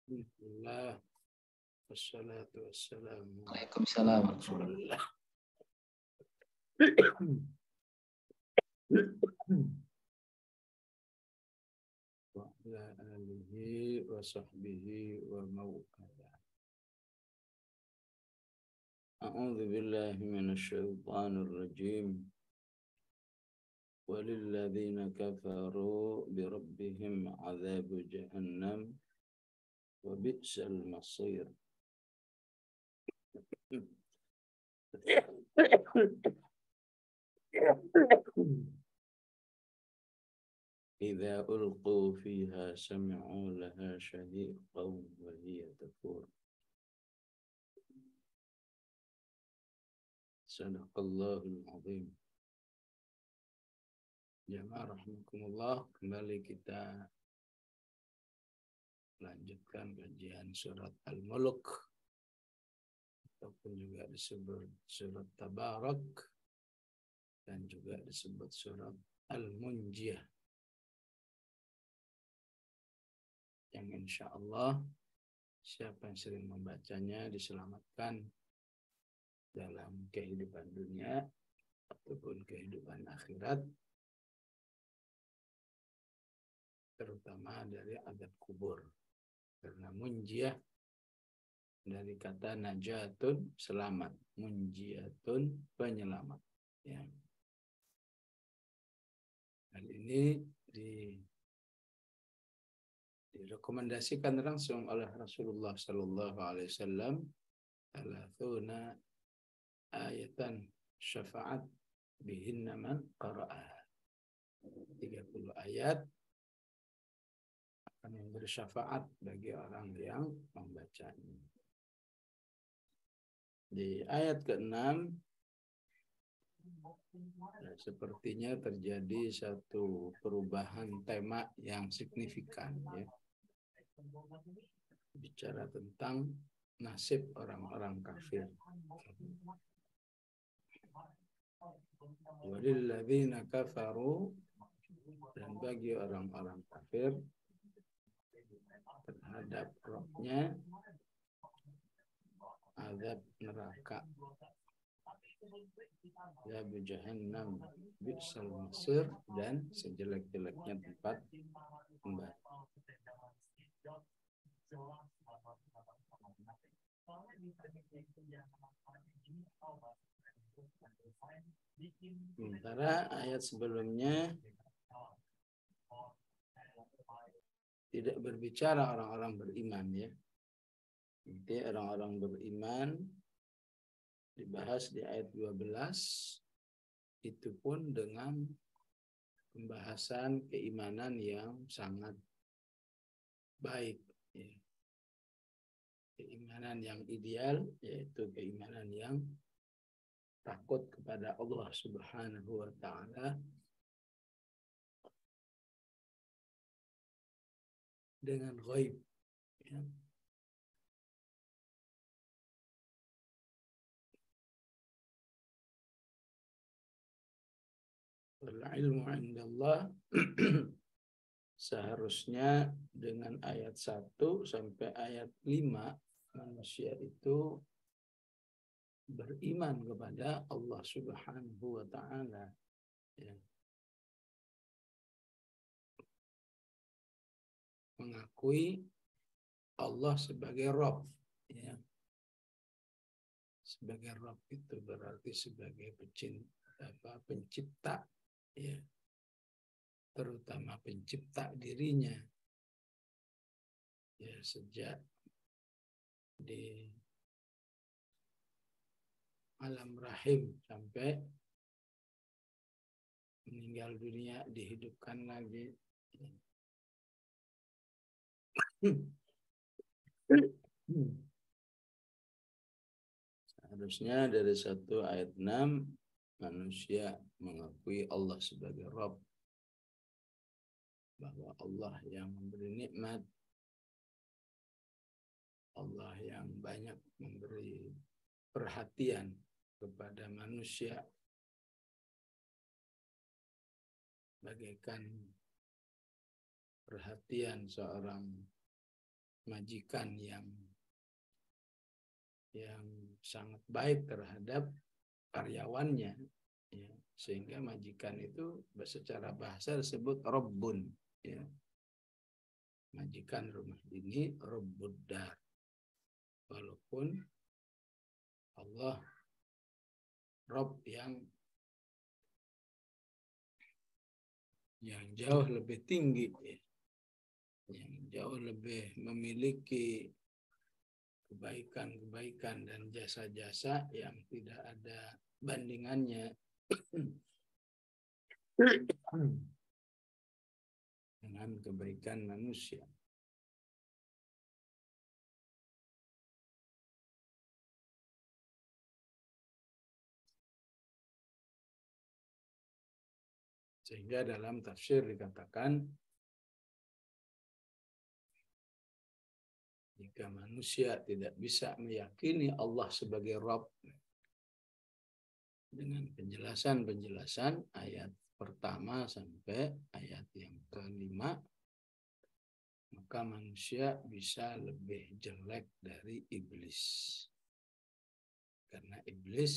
Bismillah, wassalatu wassalamu Waalaikumsalam. ala Rasulillah. Wa ala alihi wa sahbihi wa mawala. A'udzu billahi minasy syaithanir rajim. Walilladzina kafaru bi rabbihim 'adzabu jahannam wa bi'sal masir. إذا ألقوا فيها سمعوا لها شهيقا وهي تفور. صدق الله العظيم. Jamaah rahimakumullah, kembali kita lanjutkan kajian surat Al-Mulk ataupun juga disebut surat Tabarak dan juga disebut surat Al-Munjiyah, yang insya Allah siapa yang sering membacanya diselamatkan dalam kehidupan dunia ataupun kehidupan akhirat, terutama dari azab kubur. Karena munjiyah dari kata najatun, selamat, munjiyatun, penyelamat. Ya. Hal ini direkomendasikan langsung oleh Rasulullah Sallallahu Alaihi Wasallam, alathuna ayatan syafaat bihinna man qara'ah. 30 ayat akan memberi syafaat bagi orang yang membacanya. Di ayat ke-6 sepertinya terjadi satu perubahan tema yang signifikan, ya. Bicara tentang nasib orang-orang kafir. Walilladzina kafaru, dan bagi orang-orang kafir terhadap rohnya azab neraka, ya jahannam bi'sal masir, dan sejelek-jeleknya tempat kembali. Sementara ayat sebelumnya tidak berbicara orang-orang beriman, ya. Jadi orang-orang beriman dibahas di ayat 12, itu pun dengan pembahasan keimanan yang sangat baik, ya. Keimanan yang ideal, yaitu keimanan yang takut kepada Allah Subhanahu wa ta'ala dengan ghaib, ya. Al-ilmu indallah, seharusnya dengan ayat 1 sampai ayat 5 manusia itu beriman kepada Allah Subhanahu wa ta'ala, ya. Mengakui Allah sebagai Rabb, ya. Sebagai Rabb itu berarti sebagai pencipta, ya. Terutama pencipta dirinya, ya, sejak di alam rahim sampai meninggal dunia, dihidupkan lagi. Seharusnya dari 1 ayat 6 manusia mengakui Allah sebagai Rabb, bahwa Allah yang memberi nikmat, Allah yang banyak memberi perhatian kepada manusia, bagaikan perhatian seorang majikan yang sangat baik terhadap karyawannya, ya, sehingga majikan itu secara bahasa disebut Rabbun, ya. Majikan rumah ini Rabbud Dar, walaupun Allah Rabb yang jauh lebih tinggi, ya, yang jauh lebih memiliki kebaikan-kebaikan dan jasa-jasa yang tidak ada bandingannya dengan kebaikan manusia. Sehingga dalam tafsir dikatakan, jika manusia tidak bisa meyakini Allah sebagai Rabb dengan penjelasan-penjelasan ayat pertama sampai ayat yang kelima, maka manusia bisa lebih jelek dari iblis. Karena iblis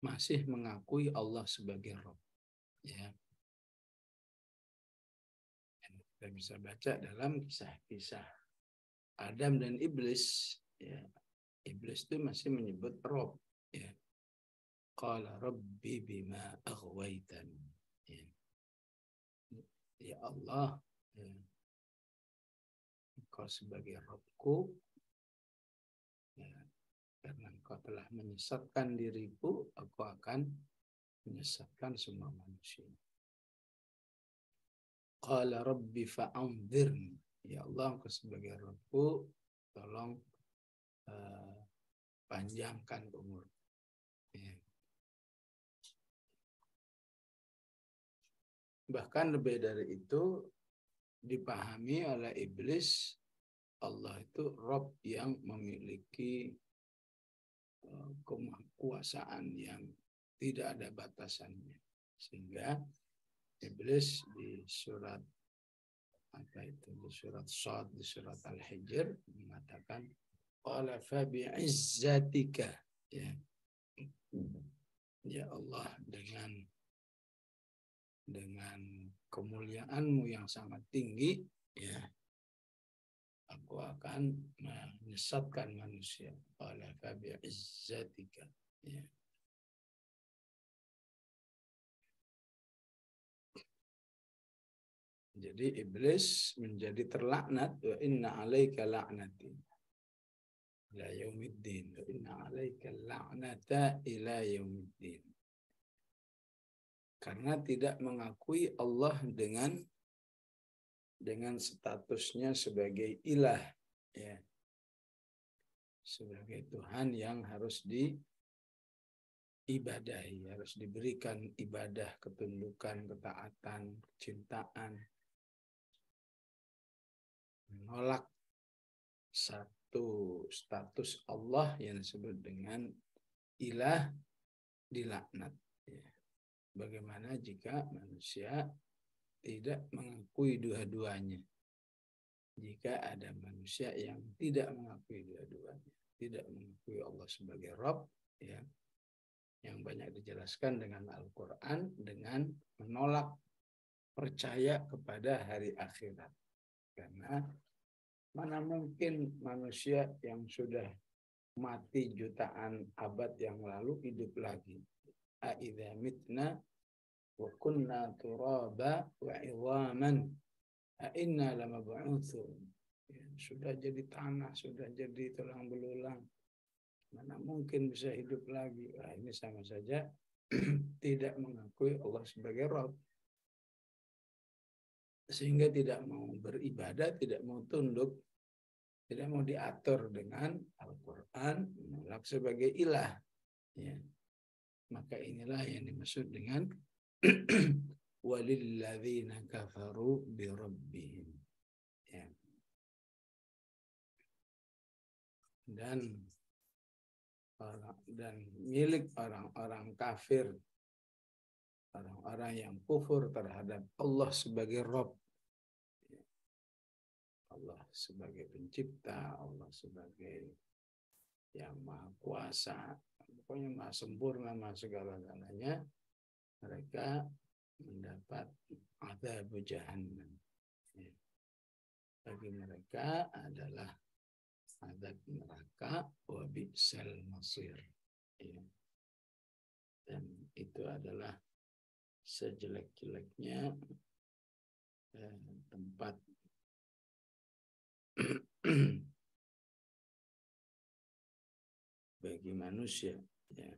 masih mengakui Allah sebagai Rabb. Ya. Kita bisa baca dalam kisah-kisah Adam dan iblis. Ya. Iblis itu masih menyebut Rabb. Ya. Qala Rabbi bima aghwaytani. Ya. Ya Allah, ya, Engkau sebagai Rabbku, ya, karena Engkau telah menyesatkan diriku, aku akan menyesatkan semua manusia. Qala Rabbi fa'anzirni. Ya Allah, Engkau sebagai Rabbku, tolong panjangkan umur. Ya. Bahkan lebih dari itu, dipahami oleh iblis, Allah itu Rabb yang memiliki kekuasaan yang tidak ada batasannya. Sehingga iblis di surat di surat Shad, di surat Al-Hijr mengatakan qala fa bi'izzatika, ya. Ya Allah, dengan kemuliaanmu yang sangat tinggi, ya, aku akan menyesatkan manusia. Qala fa bi'izzatika, ya. Jadi iblis menjadi terlaknat, wa inna 'alaika la'nati ila yaumiddin, wa inna 'alaika la'nata ila yaumiddin. Karena tidak mengakui Allah dengan statusnya sebagai ilah, ya, sebagai Tuhan yang harus diibadahi, harus diberikan ibadah, ketundukan, ketaatan, kecintaan. Menolak satu status Allah yang disebut dengan ilah, dilaknat. Ya. Bagaimana jika manusia tidak mengakui dua-duanya? Jika ada manusia yang tidak mengakui dua-duanya, tidak mengakui Allah sebagai Rabb, ya, yang banyak dijelaskan dengan Al-Quran, dengan menolak percaya kepada hari akhirat. Karena mana mungkin manusia yang sudah mati jutaan abad yang lalu hidup lagi. A'idza mitna wa kunna turaba wa 'idhaman a'inna lamab'utsun. Ya, sudah jadi tanah, sudah jadi tulang belulang. Mana mungkin bisa hidup lagi? Nah, ini sama saja tidak mengakui Allah sebagai Rabb. Sehingga tidak mau beribadah, tidak mau tunduk, tidak mau diatur dengan Al-Quran, menolak sebagai ilah. Ya. Maka inilah yang dimaksud dengan walilladzina kafaru birabbihim. Ya. Dan milik orang-orang kafir, orang-orang yang kufur terhadap Allah sebagai Rabb. Allah sebagai pencipta, Allah sebagai yang maha kuasa, pokoknya maha sempurna, maha segala-galanya, mereka mendapat azab jahannam. Ya. Bagi mereka adalah azab neraka, wa bi'sal masir. Ya. Dan itu adalah sejelek-jeleknya tempat bagi manusia. Ya.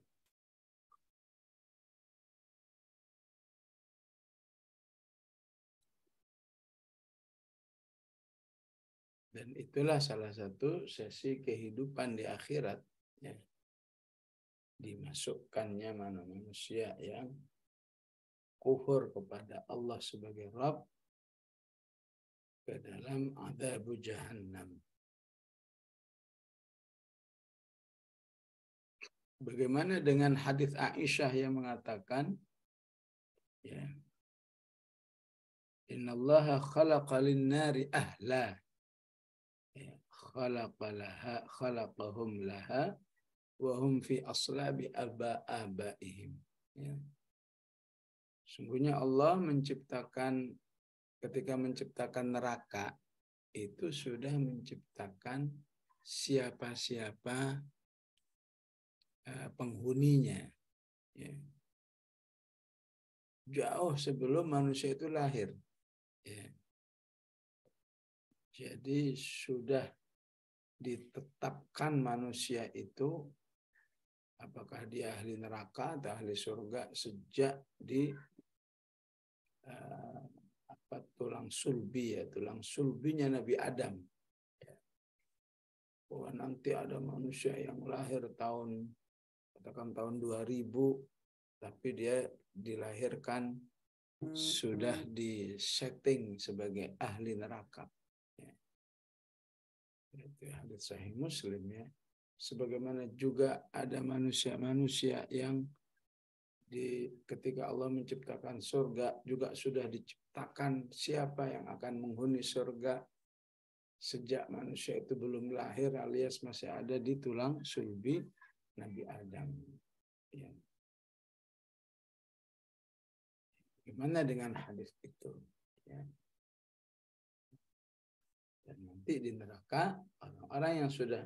Dan itulah salah satu sesi kehidupan di akhirat. Ya. Dimasukkannya manusia yang kufur kepada Allah sebagai Rabb ke dalam azab jahannam. Bagaimana dengan hadis Aisyah yang mengatakan, ya, Innallaha khalaqa lin-nari ahla, ya, khalaqahum laha wa hum fi aslabi abaihim. Ya. Sungguhnya Allah menciptakan, ketika menciptakan neraka itu sudah menciptakan siapa-siapa penghuninya. Ya. Jauh sebelum manusia itu lahir. Ya. Jadi sudah ditetapkan manusia itu apakah dia ahli neraka atau ahli surga sejak di tulang sulbi, ya, tulang sulbinya Nabi Adam. Ya. Bahwa nanti ada manusia yang lahir katakan tahun 2000, tapi dia dilahirkan sudah disetting sebagai ahli neraka. Ya. Itu hadits Sahih Muslim, ya. Sebagaimana juga ada manusia-manusia yang ketika Allah menciptakan surga juga sudah diciptakan siapa yang akan menghuni surga sejak manusia itu belum lahir alias masih ada di tulang sulbi Nabi Adam. Ya. Gimana dengan hadis itu? Ya. Dan nanti di neraka orang-orang yang sudah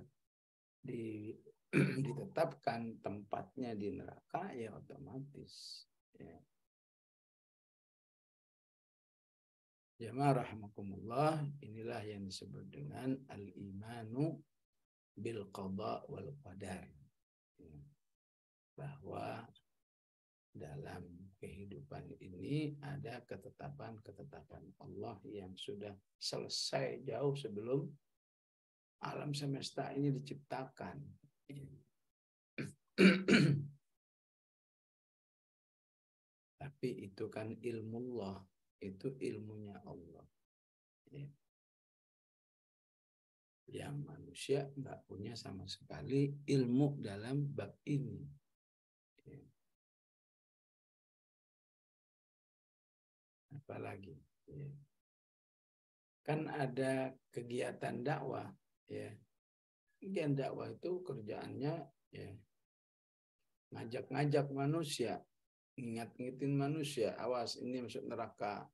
ditetapkan tempatnya di neraka, ya otomatis. Ya. Jamaah rahimakumullah, inilah yang disebut dengan al-imanu bil qada wal qadar. Ya. Bahwa dalam kehidupan ini ada ketetapan-ketetapan Allah yang sudah selesai jauh sebelum alam semesta ini diciptakan. Tapi itu kan ilmu Allah, itu ilmunya Allah. Ya. Yang manusia nggak punya sama sekali ilmu dalam bab ini. Ya. Apalagi, ya. Kan ada kegiatan dakwah, ya. Kegiatan dakwah itu kerjaannya, ya, ngajak-ngajak manusia, ingat-ingatin manusia, awas ini masuk neraka,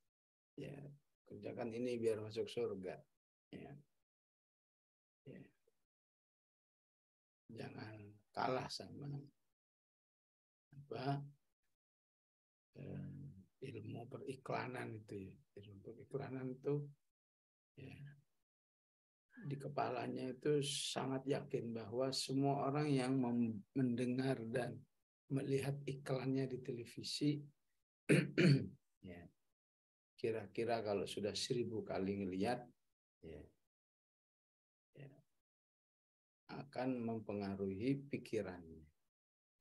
ya, kerjakan ini biar masuk surga, ya. Ya. Jangan kalah sama ilmu periklanan itu, ya. Ilmu periklanan itu, ya, di kepalanya itu sangat yakin bahwa semua orang yang mendengar dan melihat iklannya di televisi, ya, kira-kira kalau sudah 1000 kali ngelihat, ya, ya, akan mempengaruhi pikirannya.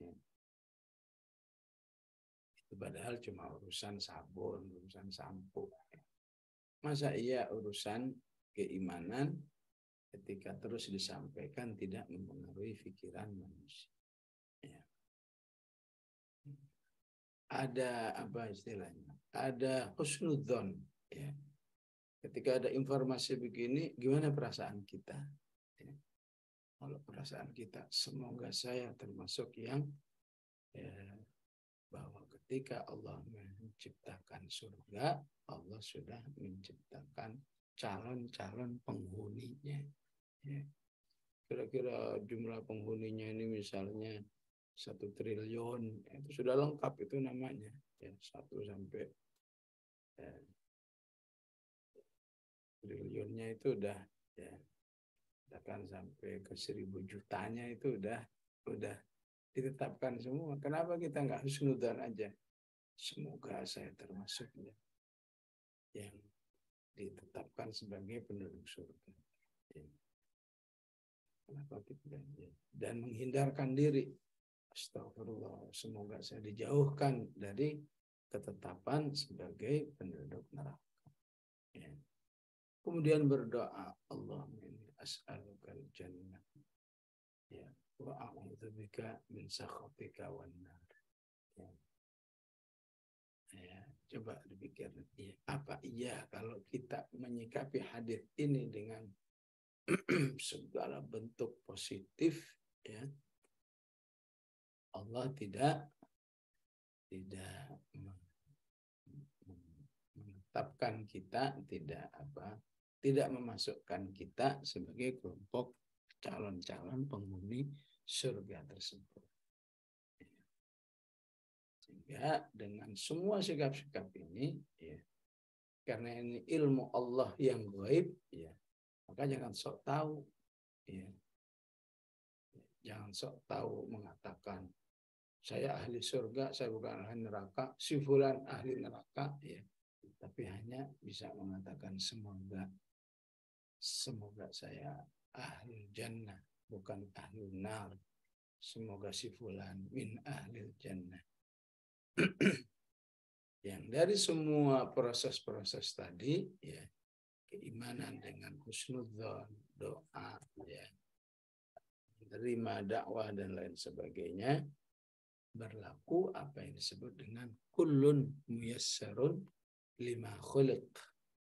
Ya. Itu padahal cuma urusan sabun, urusan sampo. Ya. Masa iya urusan keimanan ketika terus disampaikan tidak mempengaruhi pikiran manusia. Ya. Ada apa istilahnya? Ada husnudzon, ya. Ketika ada informasi begini, gimana perasaan kita? Ya. Kalau perasaan kita, semoga saya termasuk yang ya, bahwa ketika Allah menciptakan surga, Allah sudah menciptakan calon-calon penghuninya. Ya. Kira-kira jumlah penghuninya ini misalnya 1 triliun, itu sudah lengkap itu namanya. Ya, 1 sampai ya, triliunnya itu udah ya, bahkan sampai ke 1.000 jutanya itu udah ditetapkan semua. Kenapa kita nggak husnudzan aja? Semoga saya termasuk yang ditetapkan sebagai penduduk surga. Ya. Kenapa kita dan menghindarkan diri? Astagfirullah, semoga saya dijauhkan dari ketetapan sebagai penduduk neraka. Ya. Kemudian berdoa, Allahumma inni as'alukal jannah. Ya, wa a'udzubika min sakhatika wan nar. Ya. Ya, coba dipikir, ya, apa iya kalau kita menyikapi hadis ini dengan segala bentuk positif, ya, Allah tidak menetapkan kita, tidak memasukkan kita sebagai kelompok calon-calon penghuni surga tersebut. Sehingga dengan semua sikap-sikap ini, ya, karena ini ilmu Allah yang gaib, ya, maka jangan sok tahu, ya, jangan sok tahu mengatakan saya ahli surga, saya bukan ahli neraka, si fulan ahli neraka, ya. Tapi hanya bisa mengatakan semoga saya ahli jannah, bukan ahli nar. Semoga si fulan min ahli jannah. Yang dari semua proses-proses tadi, ya, keimanan dengan husnudzon, doa, ya, menerima dakwah dan lain sebagainya, berlaku apa yang disebut dengan kullun muyassarun lima khuliq,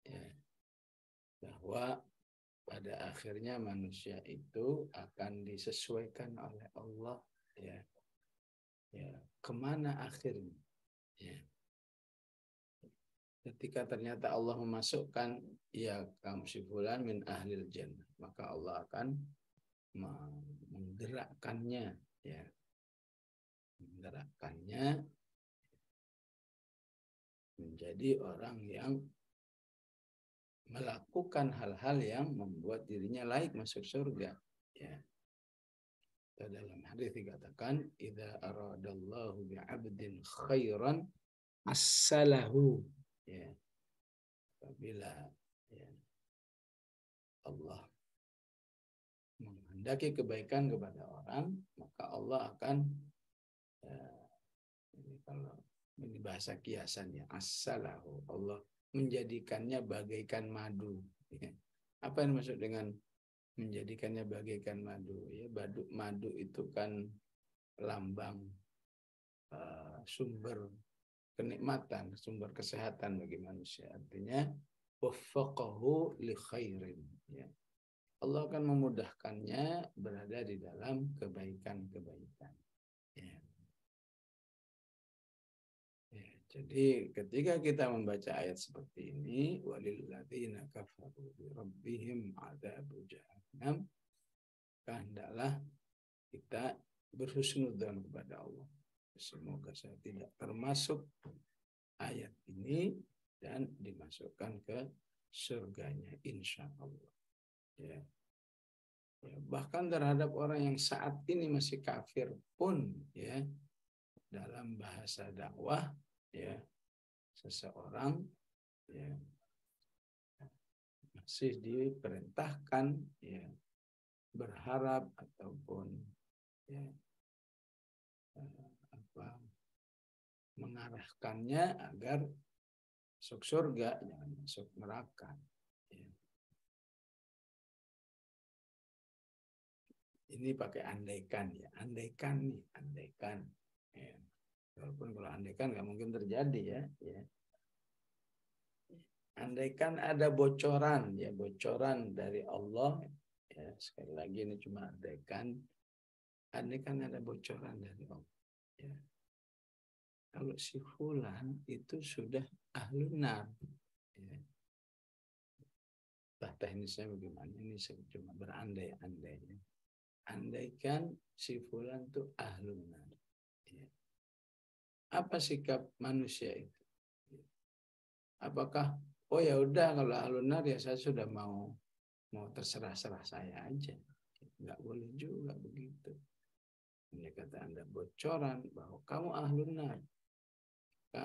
ya, bahwa pada akhirnya manusia itu akan disesuaikan oleh Allah, ya, ya, kemana akhirnya, ya. Ketika ternyata Allah memasukkan ya kaum si fulan min ahlil jannah, maka Allah akan menggerakkannya, ya, menggerakkannya menjadi orang yang melakukan hal-hal yang membuat dirinya layak masuk surga, ya. Dalam hadis dikatakan, idza aradallahu bi'abdin khairan as-salahu, ya. Apabila, ya, Allah menghendaki kebaikan kepada orang, maka Allah akan, ini kalau ini bahasa kiasannya, as-salahu, Allah menjadikannya bagaikan madu, ya. Apa yang dimaksud dengan menjadikannya bagaikan madu? Ya, madu itu kan lambang sumber kenikmatan, sumber kesehatan bagi manusia. Artinya waffaqahu li khairin, ya. Allah akan memudahkannya berada di dalam kebaikan-kebaikan, ya. Ya, jadi ketika kita membaca ayat seperti ini, walilladzina kafaru bi rabbihim adzabu jahannam, hendaklah kita berhusnudzon kepada Allah. Semoga saya tidak termasuk ayat ini dan dimasukkan ke surganya insya Allah. Ya. Ya, bahkan terhadap orang yang saat ini masih kafir pun, ya, dalam bahasa dakwah, ya, seseorang, ya, masih diperintahkan, ya, berharap ataupun, ya, mengarahkannya agar masuk surga, jangan masuk neraka, ya. Ini pakai andaikan, ya, andaikan nih, andaikan, ya. Walaupun kalau andaikan nggak mungkin terjadi, ya, ya. andaikan ada bocoran, ya bocoran dari Allah, ya sekali lagi ini cuma andaikan ada bocoran dari Allah, ya. Kalau si fulan itu sudah ahlun nar, ya. Bah teknisnya bagaimana? Ini saya cuma berandai-andai. Andaikan si fulan itu ahlun nar, ya. Apa sikap manusia itu? Apakah oh ya udah kalau ahlun nar ya saya sudah mau terserah-serah saya aja. Nggak boleh juga begitu. Ini kata Anda bocoran bahwa kamu ahlun nar.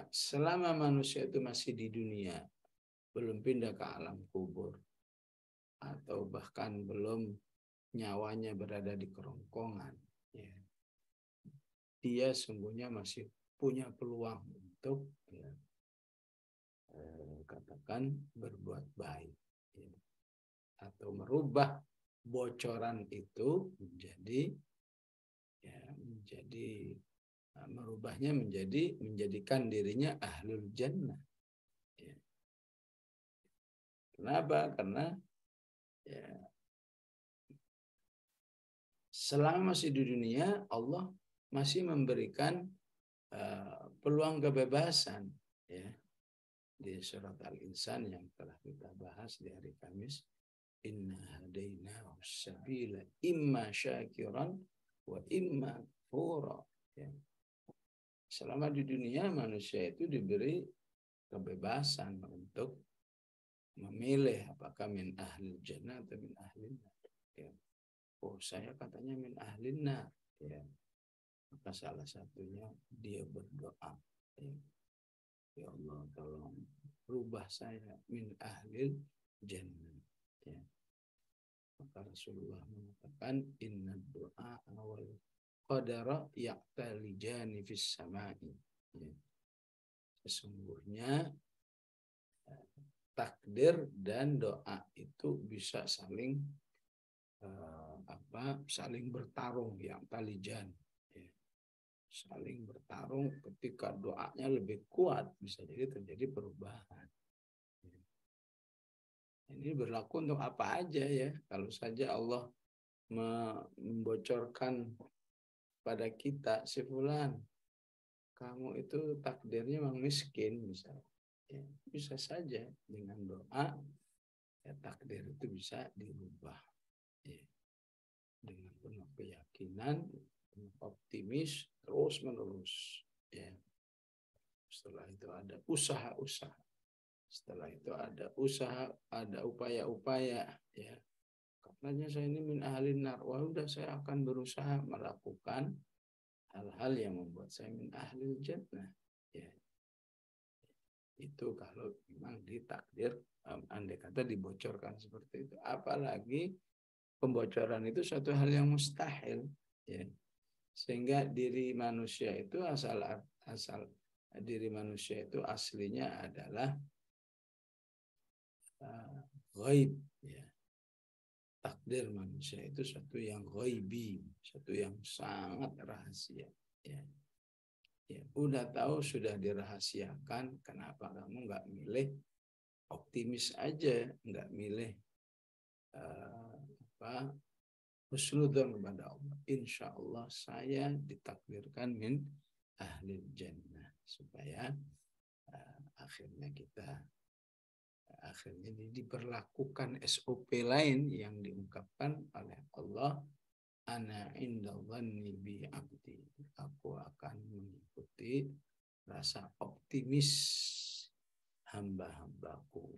Selama manusia itu masih di dunia, belum pindah ke alam kubur, atau bahkan belum nyawanya berada di kerongkongan, ya, dia sungguhnya masih punya peluang untuk ya, katakan berbuat baik, ya, atau merubah bocoran itu merubahnya menjadikan dirinya ahlul jannah. Ya. Kenapa? Karena ya, selama masih di dunia Allah masih memberikan peluang kebebasan, ya. Di surat Al-Insan yang telah kita bahas di hari Kamis, inna hadainahu sabila imma syakiran wa imma kafura, ya. Selama di dunia manusia itu diberi kebebasan untuk memilih apakah min ahli jannah atau min ahli nar, ya. Oh saya katanya min ahli nar, ya. Maka salah satunya dia berdoa, ya. Ya Allah tolong rubah saya min ahli jannah, ya. Maka Rasulullah mengatakan inna doa awal qadara ya'talijani fis samai, ya. Sesungguhnya takdir dan doa itu bisa saling saling bertarung, yang talijan, ya. Saling bertarung ketika doanya lebih kuat bisa jadi terjadi perubahan. Ini berlaku untuk apa aja, ya. Kalau saja Allah membocorkan pada kita, si fulan kamu itu takdirnya memang miskin misalnya, ya, bisa saja dengan doa ya, takdir itu bisa dirubah, ya. Dengan penuh keyakinan, penuh optimis, terus menerus, ya. Setelah itu ada usaha-usaha, setelah itu ada usaha, ada upaya-upaya, ya. Katanya saya ini min ahlin nar, wah udah saya akan berusaha melakukan hal-hal yang membuat saya min ahlil jannah, ya. Itu kalau memang ditakdir, andai kata dibocorkan seperti itu. Apalagi pembocoran itu suatu hal yang mustahil, ya. Sehingga diri manusia itu asal diri manusia itu aslinya adalah ghaib, ya. Takdir manusia itu satu yang ghaibi, satu yang sangat rahasia, ya. Ya, udah tahu sudah dirahasiakan, kenapa kamu nggak milih optimis aja, nggak milih husnudzon kepada Allah. Insya Allah saya ditakdirkan min ahli jannah, supaya akhirnya diberlakukan SOP lain yang diungkapkan oleh Allah, ana inda dhanni bi abdi, aku akan mengikuti rasa optimis hamba-hambaku.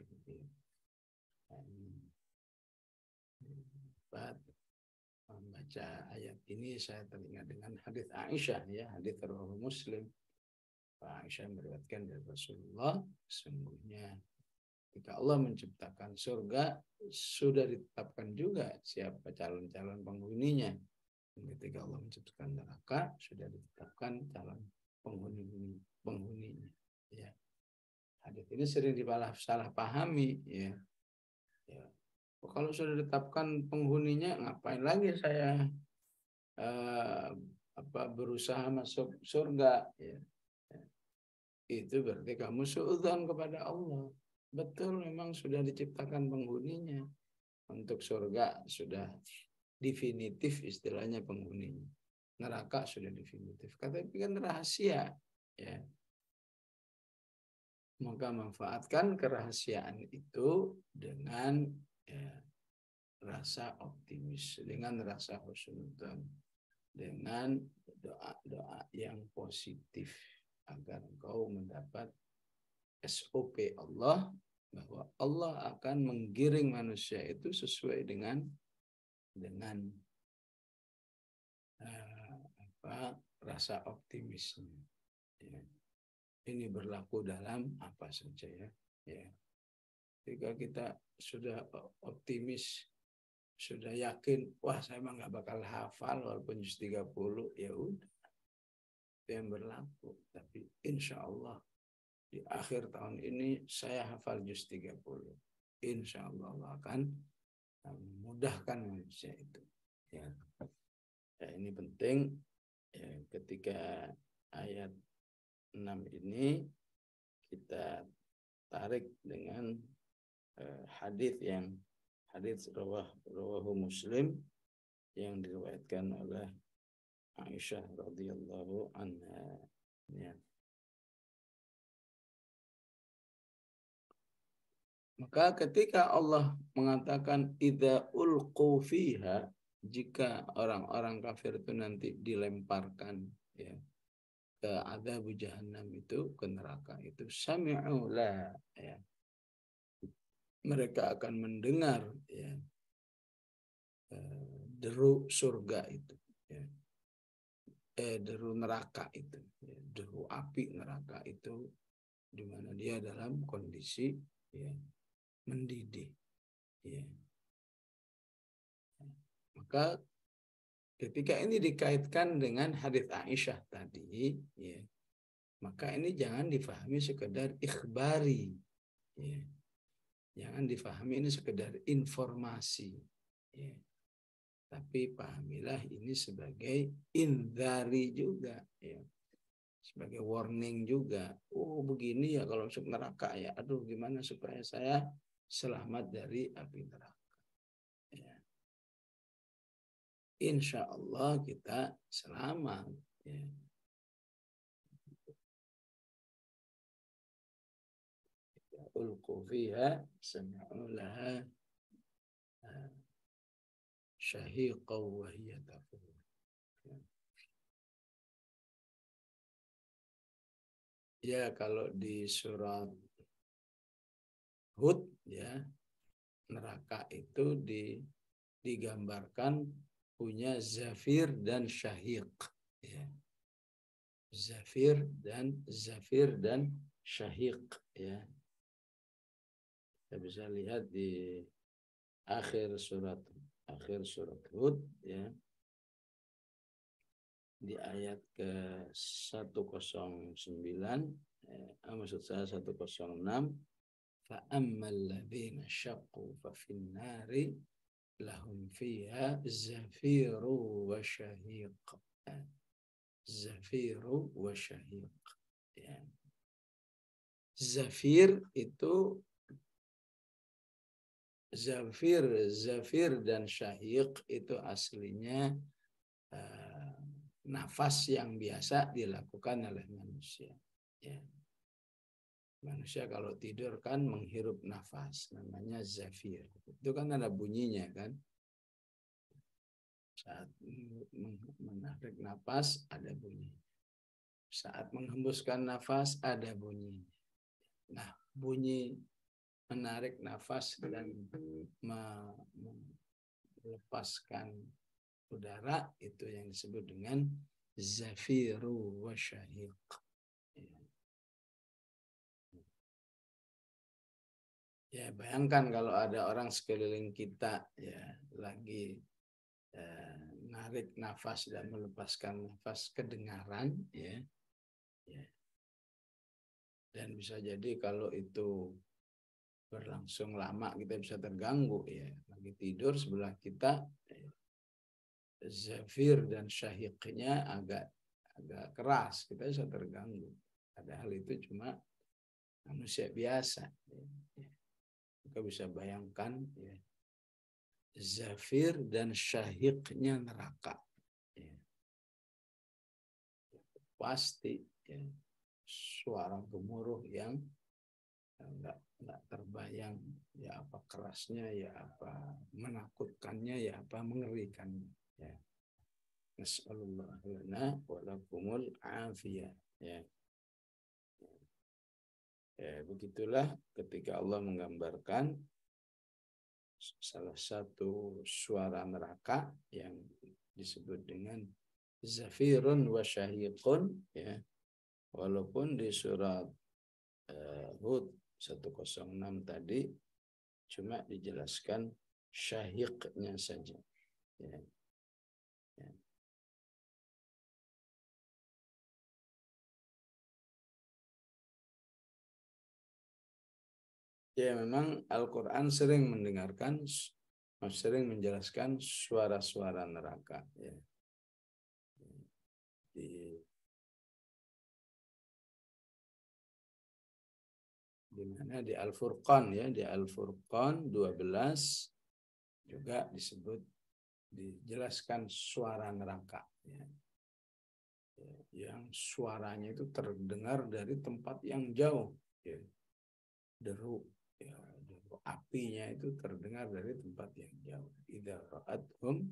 Membaca ayat ini saya teringat dengan hadis Aisyah, ya, hadis riwayat Muslim. Aisyah meriwayatkan dari Rasulullah, sesungguhnya ketika Allah menciptakan surga sudah ditetapkan juga siapa calon-calon penghuninya. Ketika Allah menciptakan neraka sudah ditetapkan calon penghuninya, ya. Hadis ini sering salah pahami, ya. Ya. Kalau sudah ditetapkan penghuninya, ngapain lagi saya berusaha masuk surga, ya. Itu berarti kamu suudzon kepada Allah. Betul, memang sudah diciptakan penghuninya. Untuk surga sudah definitif istilahnya penghuninya. Neraka sudah definitif. Tapi kan rahasia. Ya. Maka manfaatkan kerahasiaan itu dengan ya, rasa optimis, dengan rasa husnudzon, dengan doa-doa yang positif agar engkau mendapat SOP Allah, bahwa Allah akan menggiring manusia itu sesuai dengan rasa optimisnya. Ya. Ini berlaku dalam apa saja ya. Ya. Jika kita sudah optimis, sudah yakin, wah saya emang nggak bakal hafal walaupun juz 30, ya udah, itu yang berlaku. Tapi insya Allah di akhir tahun ini saya hafal juz 30. Insya Allah Allah akan memudahkan manusia itu. Ya. Ya, ini penting ya, ketika ayat 6 ini kita tarik dengan hadis rawahu Muslim yang diriwayatkan oleh Aisyah radhiyallahu anha. Ya. Maka ketika Allah mengatakan idza ulqu fiha, jika orang-orang kafir itu nanti dilemparkan ya ke adzab jahannam itu, ke neraka itu, sami'u la ya. Mereka akan mendengar ya deru surga itu ya. Deru neraka itu ya. Deru api neraka itu di mana dia dalam kondisi ya mendidih ya. Maka ketika ini dikaitkan dengan hadis Aisyah tadi ya, maka ini jangan difahami sekedar ikhbari ya. Jangan difahami ini sekedar informasi ya. Tapi pahamilah ini sebagai indari juga ya. Sebagai warning juga. Oh begini ya kalau masuk neraka ya. Aduh gimana supaya saya selamat dari api neraka. Ya. Insya Allah kita selamat. Ya. Ulqu fiha sami'u laha syahiqa wa hiya tafur. Ya kalau di surat Hud ya neraka itu digambarkan punya zafir dan syahiq ya. Zafir dan syahiq ya. Kita bisa lihat di akhir surat Hud ya. Di ayat ke 109 maksud saya 106 fa ammal ladzina syaqqu fa fin nari lahum fiha zafiru wa syahiq. Zafiru wa syahiq ya. Zafir itu Zafir dan syahiq itu aslinya nafas yang biasa dilakukan oleh manusia. Ya. Manusia kalau tidur kan menghirup nafas, namanya zafir. Itu kan ada bunyinya kan. Saat menarik nafas ada bunyi. Saat menghembuskan nafas ada bunyi. Nah, bunyi menarik nafas dan melepaskan udara itu yang disebut dengan zafiru wa syahiq. Ya, bayangkan kalau ada orang sekeliling kita ya lagi narik nafas dan melepaskan nafas kedengaran ya. Ya. Dan bisa jadi kalau itu berlangsung lama kita bisa terganggu ya. Lagi tidur sebelah kita ya. Zafir dan syahiqnya agak keras, kita bisa terganggu. Padahal itu cuma manusia biasa. Kita bisa bayangkan ya, zafir dan syahiqnya neraka. Ya. Pasti ya, suara gemuruh yang enggak terbayang ya, apa kerasnya ya, apa menakutkannya ya, apa mengerikannya ya. Nasallallahu lana wa lakumul afiyah ya. Ya, begitulah ketika Allah menggambarkan salah satu suara neraka yang disebut dengan zafirun wa syahiqun ya. Walaupun di surat Hud 106 tadi cuma dijelaskan syahiqnya saja ya. Ya. Ya, memang Al-Quran sering menjelaskan suara-suara neraka ya. Di mana di Al-Furqan ya, di Al-Furqan 12 juga dijelaskan suara neraka ya. Yang suaranya itu terdengar dari tempat yang jauh ya. Deru ya, deru apinya itu terdengar dari tempat yang jauh. Idza ra'athum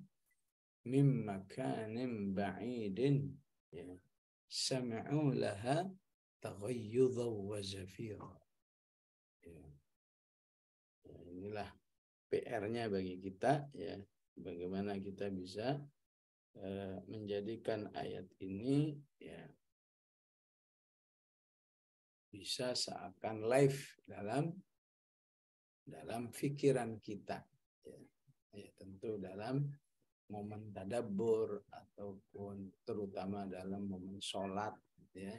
min makanin ba'idin ya, sami'u laha taghayyudhan wa zafira. Ya. Ya, inilah PR-nya bagi kita ya, bagaimana kita bisa menjadikan ayat ini ya bisa seakan live dalam pikiran kita ya. Ya, tentu dalam momen tadabbur ataupun terutama dalam momen sholat ya.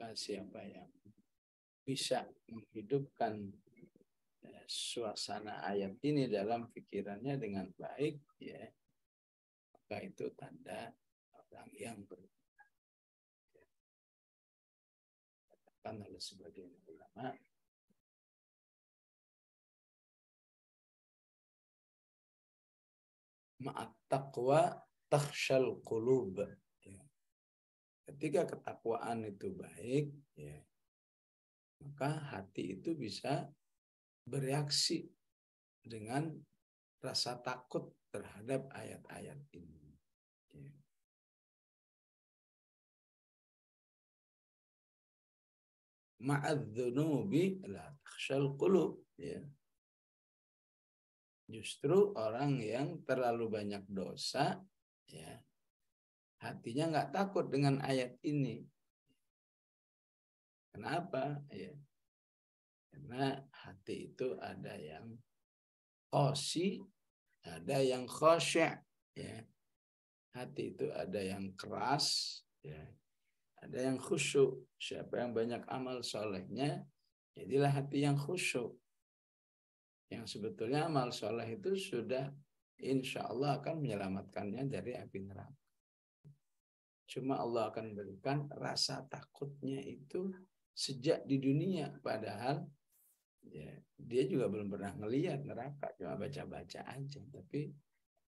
Siapa yang bisa menghidupkan suasana ayat ini dalam pikirannya dengan baik ya, maka itu tanda orang yang beriman. Katakan oleh sebagian ulama, ma'at taqwa takhshal qulub. Ya. Ketika ketakwaan itu baik, ya, maka hati itu bisa bereaksi dengan rasa takut terhadap ayat-ayat ini. Ya. Ma'adzunubi la takhshal qulub. Ya. Justru orang yang terlalu banyak dosa, ya, hatinya nggak takut dengan ayat ini. Kenapa? Ya. Karena hati itu ada yang qasi, ada yang khasyi'. Ya. Hati itu ada yang keras, ya. Ada yang khusyuk. Siapa yang banyak amal solehnya, jadilah hati yang khusyuk. Yang sebetulnya amal soleh itu sudah insya Allah akan menyelamatkannya dari api neraka. Cuma Allah akan berikan rasa takutnya itu sejak di dunia. Padahal ya, dia juga belum pernah ngelihat neraka, cuma baca-baca aja. Tapi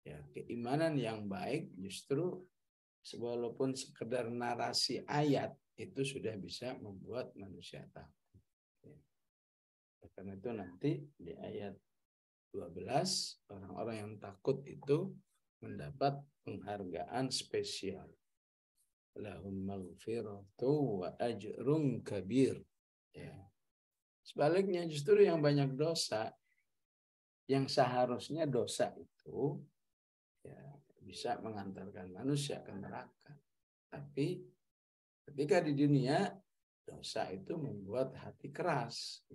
ya, keimanan yang baik justru walaupun sekedar narasi ayat itu sudah bisa membuat manusia takut. Ya. Karena itu nanti di ayat 12 orang-orang yang takut itu mendapat penghargaan spesial. Lahum maghfiratu wa ajrun kabir. Ya. Sebaliknya justru yang banyak dosa, yang seharusnya dosa itu ya, bisa mengantarkan manusia ke neraka. Tapi ketika di dunia dosa itu membuat hati keras.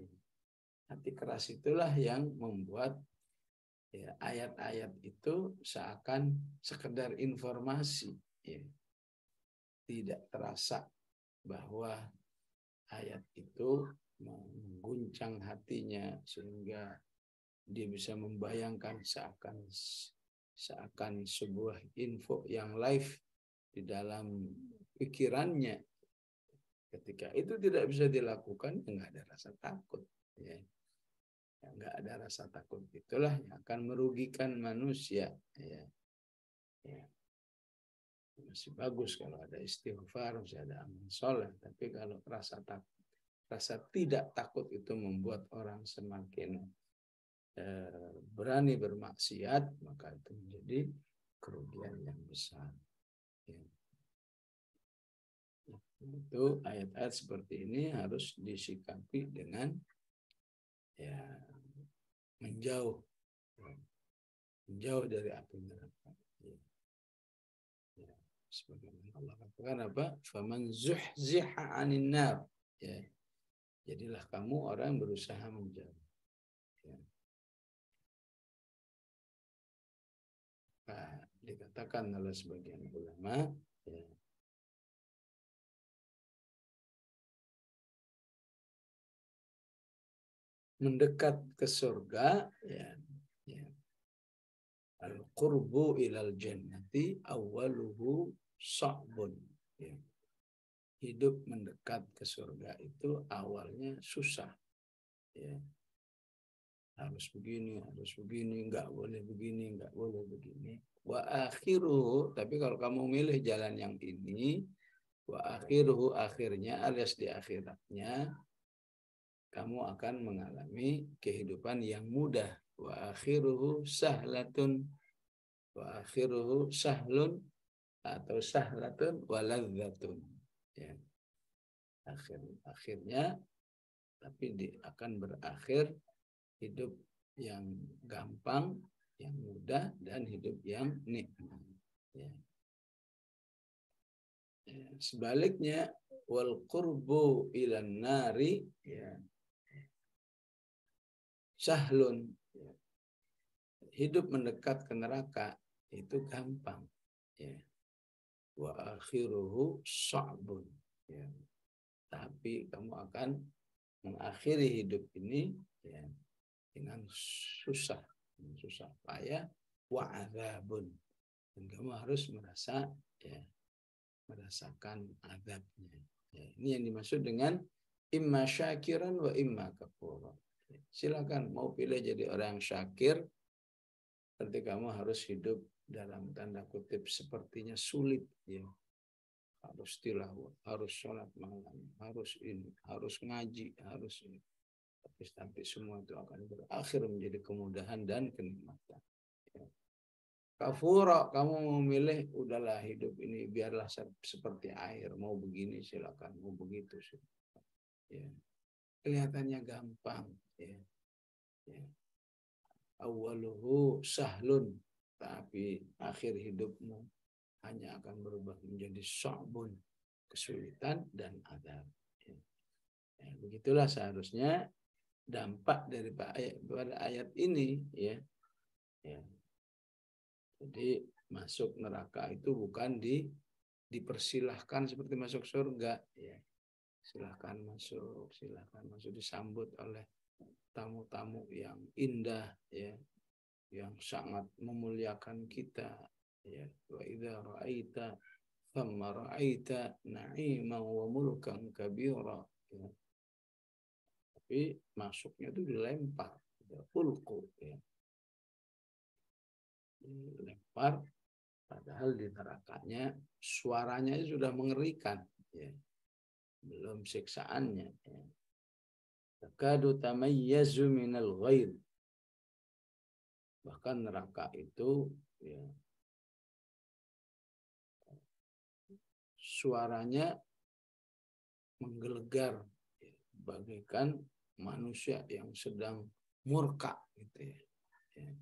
Hati keras itulah yang membuat ya, ayat-ayat itu seakan sekedar informasi. Ya. Tidak terasa bahwa ayat itu mengguncang hatinya sehingga dia bisa membayangkan seakan sebuah info yang live di dalam pikirannya. Ketika itu tidak bisa dilakukan, ya nggak ada rasa takut. Ya. Ya, nggak ada rasa takut, itulah yang akan merugikan manusia. Ya. Ya. Masih bagus kalau ada istighfar, masih ada amal soleh. Tapi kalau rasa tidak takut itu membuat orang semakin berani bermaksiat, maka itu menjadi kerugian yang besar. Ya. Itu ayat-ayat seperti ini harus disikapi dengan ya menjauh dari api neraka. Ya. Ya. Sebagaimana Allah katakan apa? Faman zuhziha 'anil nar. Ya. Jadilah kamu orang yang berusaha menjauh. Ya. Nah, dikatakan oleh sebagian ulama, ya, mendekat ke surga, ya, ya. Al-qurbu ilal jannati awaluhu sa'bun. Ya. Hidup mendekat ke surga itu awalnya susah. Ya. Harus begini, nggak boleh begini, nggak boleh begini. Wa akhiruhu, tapi kalau kamu milih jalan yang ini, wa akhiruhu, akhirnya alias di akhiratnya, kamu akan mengalami kehidupan yang mudah. Wa akhiruhu sahlatun, wa akhiruhu sahlun, atau sahlatun waladzatun. Ya. Akhirnya, tapi akan berakhir hidup yang gampang, yang mudah, dan hidup yang nikmat. Ya. Ya. Sebaliknya, wal qurbu ilan nari, ya, sahlun. Ya. Hidup mendekat ke neraka itu gampang. Ya. Wa akhiruhu sa'bun. Ya. Tapi kamu akan mengakhiri hidup ini, ya, dengan susah payah, wa azabun, dan kamu harus ya, merasakan azabnya. Ya, ini yang dimaksud dengan imma syakiran wa imma kafura. Silakan mau pilih jadi orang yang syakir, berarti kamu harus hidup dalam tanda kutip sepertinya sulit, ya. Harus tilawah, harus sholat malam, harus ini, harus ngaji, harus ini. Tapi nanti semua itu akan berakhir menjadi kemudahan dan kenikmatan. Ya. Kafura, kamu memilih udahlah hidup ini biarlah seperti air, mau begini silakan, mau begitu silakan. Ya. Kelihatannya gampang, ya. Ya. Awaluhu sahlun, tapi akhir hidupmu hanya akan berubah menjadi sa'bun, kesulitan dan adab. Ya. Ya, begitulah seharusnya dampak dari ayat ini, ya. Ya. Jadi masuk neraka itu bukan dipersilahkan seperti masuk surga, ya. Silahkan masuk disambut oleh tamu-tamu yang indah, ya, yang sangat memuliakan kita, ya. Wa idza ra'aita thamma ra'aita na'iman wa mulkan kabira, ya. Tapi masuknya itu dilempar, ulqu, ya. Dilempar, padahal di nerakanya suaranya sudah mengerikan, ya. Belum siksaannya, ya. Takadu tamayyazu minal ghaid. Bahkan neraka itu, ya, suaranya menggelegar, ya, bagaikan manusia yang sedang murka, gitu, ya. Ya.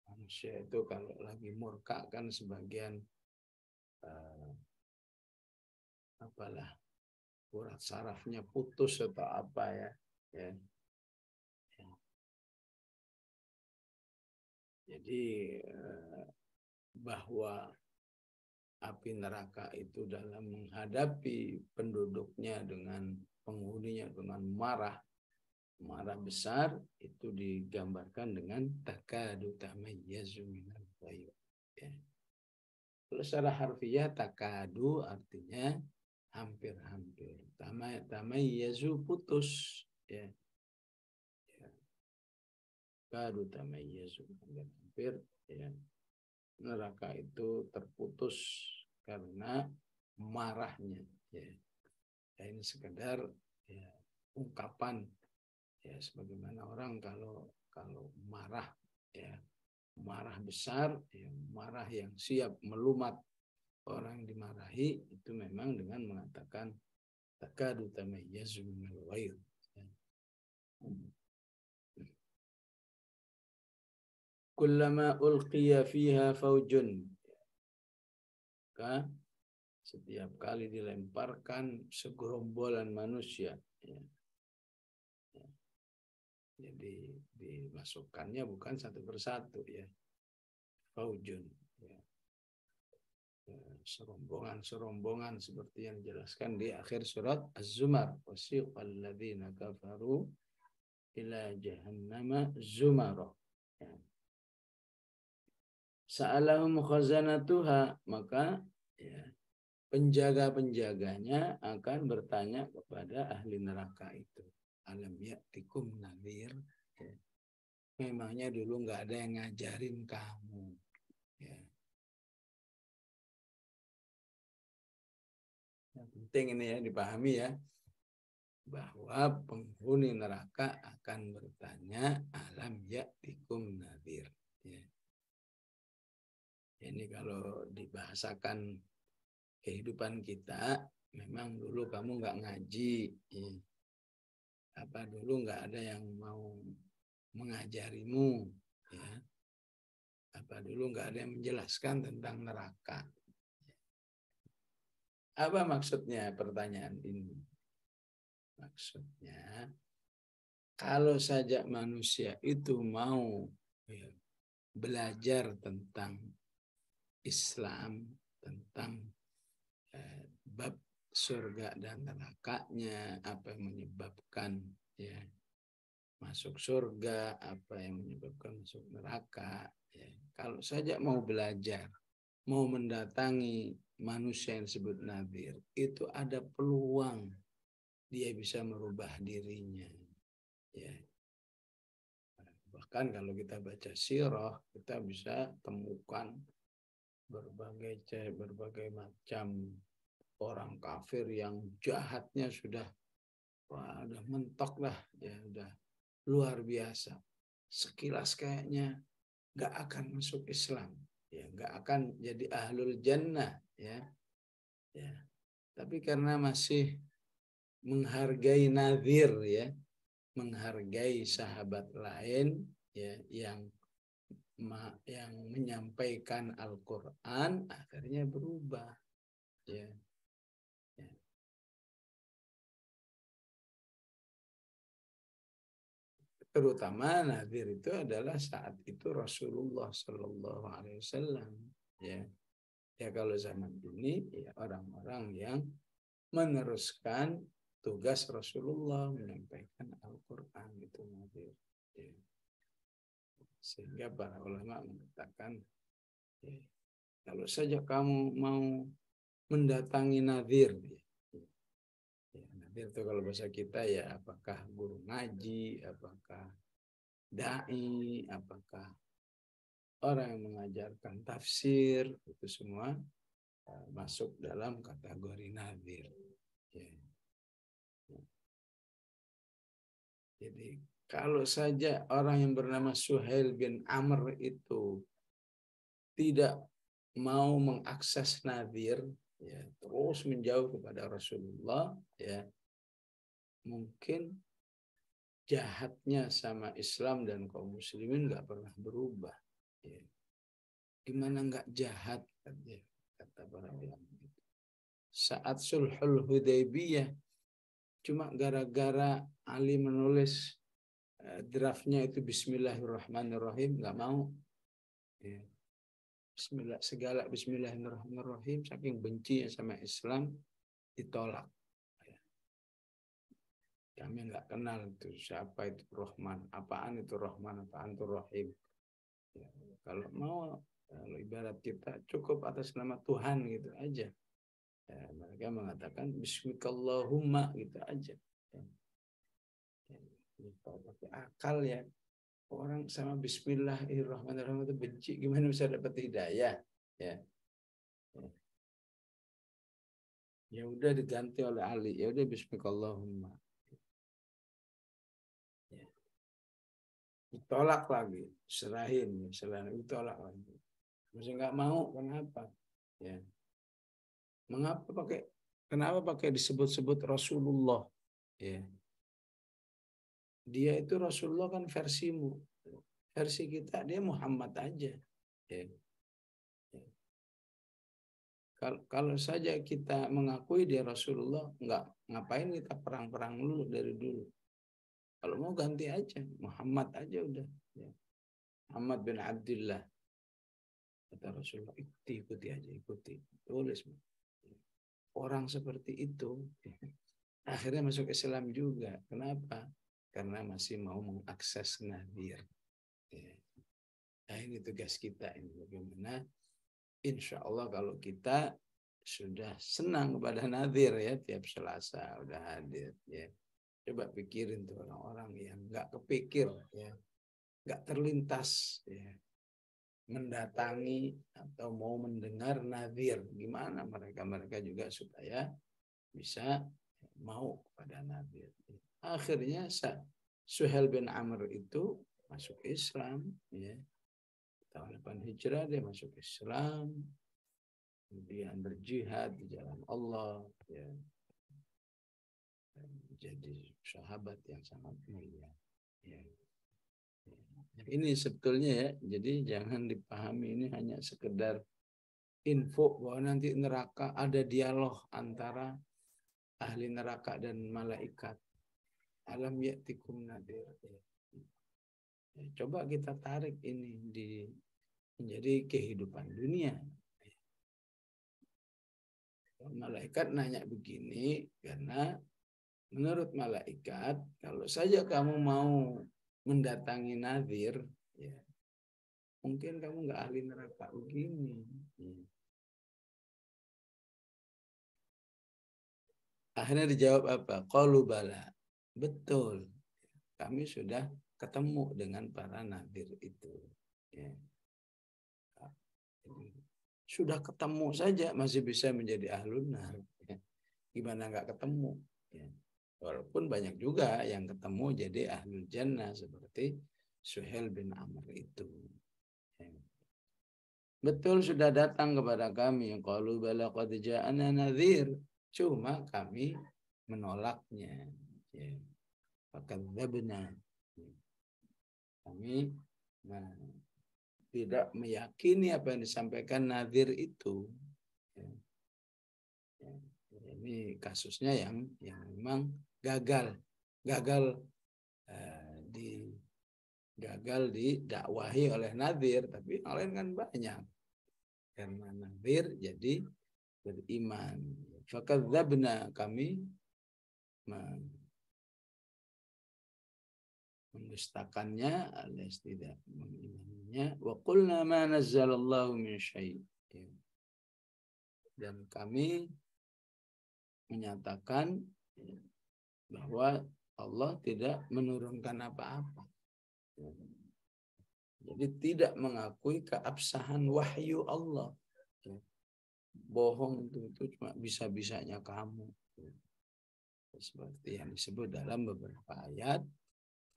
Manusia itu kalau lagi murka kan sebagian apalah urat sarafnya putus atau apa, ya. Ya. Ya. Jadi bahwa api neraka itu dalam menghadapi penduduknya dengan penghuninya dengan marah besar, itu digambarkan dengan takadu tamayyazu minal ghaib. Ya. Kalau secara harfiah takadu artinya hampir-hampir. Tamayyazu putus, ya. Kadu tamayyazu, hampir, ya. Neraka itu terputus karena marahnya, ya. Ya, ini sekedar, ya, ungkapan, ya, sebagaimana orang kalau marah, ya, marah besar, ya, marah yang siap melumat orang dimarahi, itu memang dengan mengatakan takadu tamayyazu minal ghair. Kullama ulqiya fiha faujun. Maka setiap kali dilemparkan segerombolan manusia, ya. Jadi dimasukkannya bukan satu persatu, ya. Faujun, ya. Serombongan seperti yang dijelaskan di akhir surat Az-Zumar. Wasiqal ladzina kafaru ila jahannama zumara. Ya. Sa'alahum khazanatuha, maka, ya, penjaga-penjaganya akan bertanya kepada ahli neraka itu. Alam ya'tikum nadhir. Ya. Memangnya dulu nggak ada yang ngajarin kamu. Ya. Yang penting ini ya dipahami, ya, bahwa penghuni neraka akan bertanya alam ya'tikum nadhir. Ya. Ini kalau dibahasakan kehidupan kita, memang dulu kamu nggak ngaji, ya. Apa dulu nggak ada yang mau mengajarimu, ya. Apa dulu nggak ada yang menjelaskan tentang neraka. Apa maksudnya pertanyaan ini? Maksudnya, kalau saja manusia itu mau, ya, belajar tentang Islam, tentang bab surga dan nerakanya, apa yang menyebabkan, ya, masuk surga, apa yang menyebabkan masuk neraka, ya. Kalau saja mau belajar, mau mendatangi manusia yang disebut nadhir, itu ada peluang dia bisa merubah dirinya, ya. Bahkan kalau kita baca sirah, kita bisa temukan berbagai macam orang kafir yang jahatnya sudah, wah, udah mentok lah, ya, udah luar biasa. Sekilas kayaknya nggak akan masuk Islam, ya, nggak akan jadi ahlul jannah, ya, ya. Tapi karena masih menghargai nadhir, ya, menghargai sahabat lain, ya, yang menyampaikan Al-Quran, akhirnya berubah, ya. Ya. Terutama nadhir itu adalah saat itu Rasulullah Shallallahu Alaihi Wasallam, ya. Ya, kalau zaman ini, ya, orang-orang yang meneruskan tugas Rasulullah menyampaikan Al-Quran itu nadhir, ya. Sehingga para ulama mengatakan, ya, kalau saja kamu mau mendatangi nadhir, ya, ya, nadhir itu kalau bahasa kita, ya, apakah guru ngaji, apakah dai, apakah orang yang mengajarkan tafsir, itu semua masuk dalam kategori nadhir, ya. Jadi kalau saja orang yang bernama Suhail bin Amr itu tidak mau mengakses nadhir, ya, terus menjauh kepada Rasulullah, ya, mungkin jahatnya sama Islam dan kaum muslimin nggak pernah berubah, ya. Gimana nggak jahat, kata para ulama. Saat Sulhul Hudaybiyah, cuma gara-gara Ali menulis draftnya itu Bismillahirrahmanirrahim, nggak mau, ya. Segala Bismillahirrahmanirrahim, saking benci sama Islam, ditolak. Kami nggak kenal itu siapa itu Rahman, apaan itu Rahman, apaan itu Rahim. Ya, kalau mau, kalau ibarat kita cukup atas nama Tuhan gitu aja. Ya, mereka mengatakan Bismikallahumma gitu aja. Ya. Kalau pakai akal ya, orang sama Bismillahirrahmanirrahim itu benci, gimana bisa dapat hidayah? Ya, ya udah diganti oleh Ali, ya udah Bismikallahumma. Ya. Ditolak lagi, serahin, ditolak lagi. Masih nggak mau, kenapa? Ya, kenapa pakai disebut-sebut Rasulullah? Ya, dia itu Rasulullah kan versimu, versi kita dia Muhammad aja. Ya. Kalau saja kita mengakui dia Rasulullah, nggak ngapain kita perang-perang dulu dari dulu. Kalau mau ganti aja, Muhammad aja udah. Ya. Muhammad bin Abdullah. Kata Rasulullah, ikuti aja, ikuti. Tulis. Orang seperti itu, akhirnya masuk Islam juga. Kenapa? Karena masih mau mengakses nadir. Ya. Nah ini tugas kita. Ini bagaimana insya Allah kalau kita sudah senang kepada nadir ya, tiap Selasa udah hadir ya. Coba pikirin tuh orang-orang yang nggak kepikir ya, nggak terlintas ya, mendatangi atau mau mendengar nadir, gimana mereka juga supaya bisa mau kepada nadir. Akhirnya Suhail bin Amr itu masuk Islam ya. Tahun 8 Hijrah dia masuk Islam, kemudian berjihad di jalan Allah ya, jadi sahabat yang sangat mulia ya. Ini sebetulnya ya, jadi jangan dipahami ini hanya sekedar info bahwa nanti neraka ada dialog antara ahli neraka dan malaikat. Alam ya'tikum nadir. Ya, coba kita tarik ini menjadi kehidupan dunia. Malaikat nanya begini karena menurut malaikat, kalau saja kamu mau mendatangi nadir, ya, mungkin kamu nggak ahli neraka begini. Akhirnya dijawab apa? Qalu bala. Betul. Kami sudah ketemu dengan para nadir itu. Ya. Sudah ketemu saja masih bisa menjadi ahlun nar. Ya. Gimana nggak ketemu? Ya. Walaupun banyak juga yang ketemu jadi ahlul jannah seperti Suhail bin Amr itu. Ya. Betul sudah datang kepada kami. Qalu bala qad ja'ana nadhir. Cuma kami menolaknya. Ya. Fakadzabna. Kami tidak meyakini apa yang disampaikan nadhir itu. Ya. Ya. Ini kasusnya yang memang gagal didakwahi oleh nadhir, tapi yang lain kan banyak. Karena nadhir jadi beriman. Fakadzabna, kami mendustakannya alias tidak mengimaninya. Wa qulna ma nazzalallahu min syai'. Dan kami menyatakan bahwa Allah tidak menurunkan apa-apa. Jadi tidak mengakui keabsahan wahyu Allah. Bohong itu cuma bisa-bisanya kamu. Seperti yang disebut dalam beberapa ayat.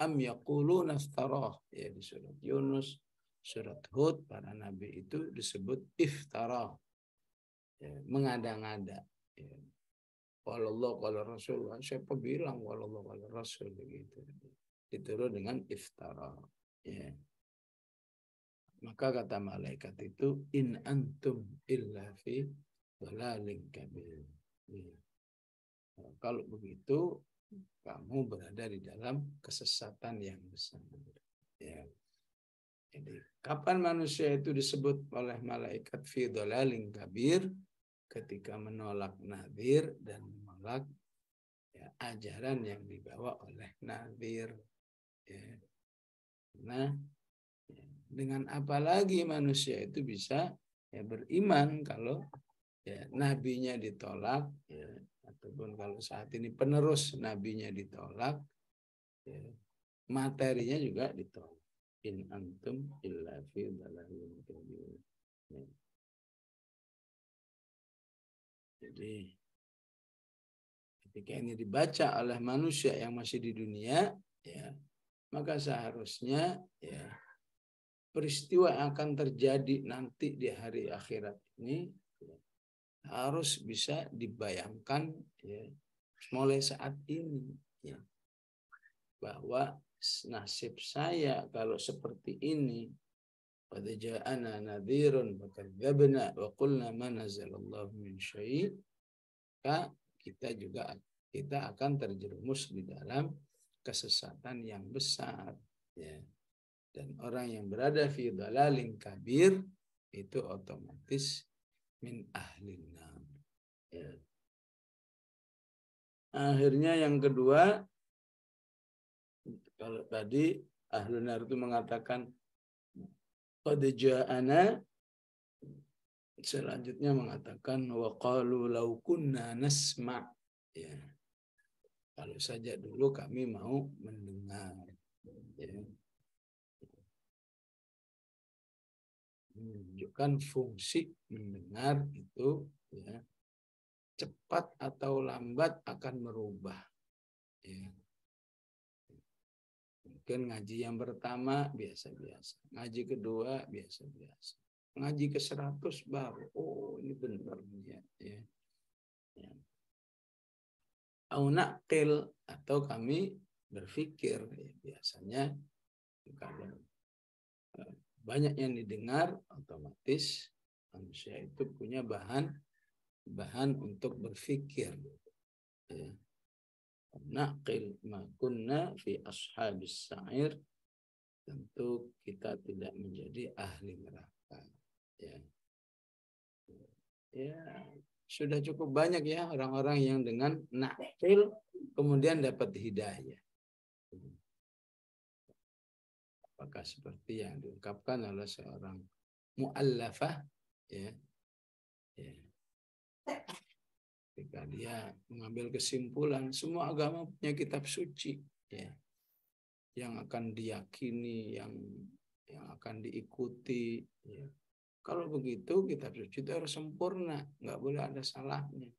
Am yaquluna iftarah, ya, di surat Yunus, surat Hud, para nabi itu disebut iftarah, ya, mengada-ngada. Ya. Walallah qala Rasul, siapa bilang walallah qala Rasul begitu. Diturun dengan iftarah. Ya. Maka kata malaikat itu, in antum illa fi dhalalin kabir. Ya. Kalau begitu kamu berada di dalam kesesatan yang besar. Ya. Jadi, kapan manusia itu disebut oleh malaikat fi dhalalin kabir? Ketika menolak nadhir dan menolak ya, ajaran yang dibawa oleh nadhir. Ya. Nah, ya, dengan apa lagi manusia itu bisa ya, beriman kalau ya, nabinya ditolak, ya, ataupun kalau saat ini penerus nabinya ditolak, ya, materinya juga ditolak. In antum illa fi dhalalin kabir. Ya. Jadi ketika ini dibaca oleh manusia yang masih di dunia, ya, maka seharusnya ya peristiwa yang akan terjadi nanti di hari akhirat ini ya, harus bisa dibayangkan ya, mulai saat ini ya, bahwa nasib saya kalau seperti ini, qad ja'ana nadhirun fakadzabna wa qulna ma nazzalallahu min syai', maka kita akan terjerumus di dalam kesesatan yang besar ya. Dan orang yang berada fi dhalalin kabir itu otomatis min ahlin nar ya. Akhirnya yang kedua, kalau tadi ahlun nar itu mengatakan qad ja'ana, selanjutnya mengatakan wa qalu law kunna nasma' ya. Kalau saja dulu kami mau mendengar ya. Menunjukkan fungsi mendengar itu ya, cepat atau lambat akan merubah ya. Mungkin ngaji yang pertama biasa-biasa, ngaji kedua biasa-biasa, ngaji ke-100 baru oh ini benar ya, ya. Ya. Au naqil, atau kami berpikir ya, biasanya kalau banyak yang didengar otomatis manusia itu punya bahan untuk berpikir ya. Naqil ma kunna fi ashabis sa'ir, tentu kita tidak menjadi ahli neraka ya. Ya, sudah cukup banyak ya orang-orang yang dengan naqil kemudian dapat hidayah. Apakah seperti yang diungkapkan oleh seorang mu'allafah ya, ya. Ketika dia mengambil kesimpulan semua agama punya kitab suci ya, yang akan diyakini, yang akan diikuti ya. Kalau begitu kitab suci itu harus sempurna, nggak boleh ada salahnya.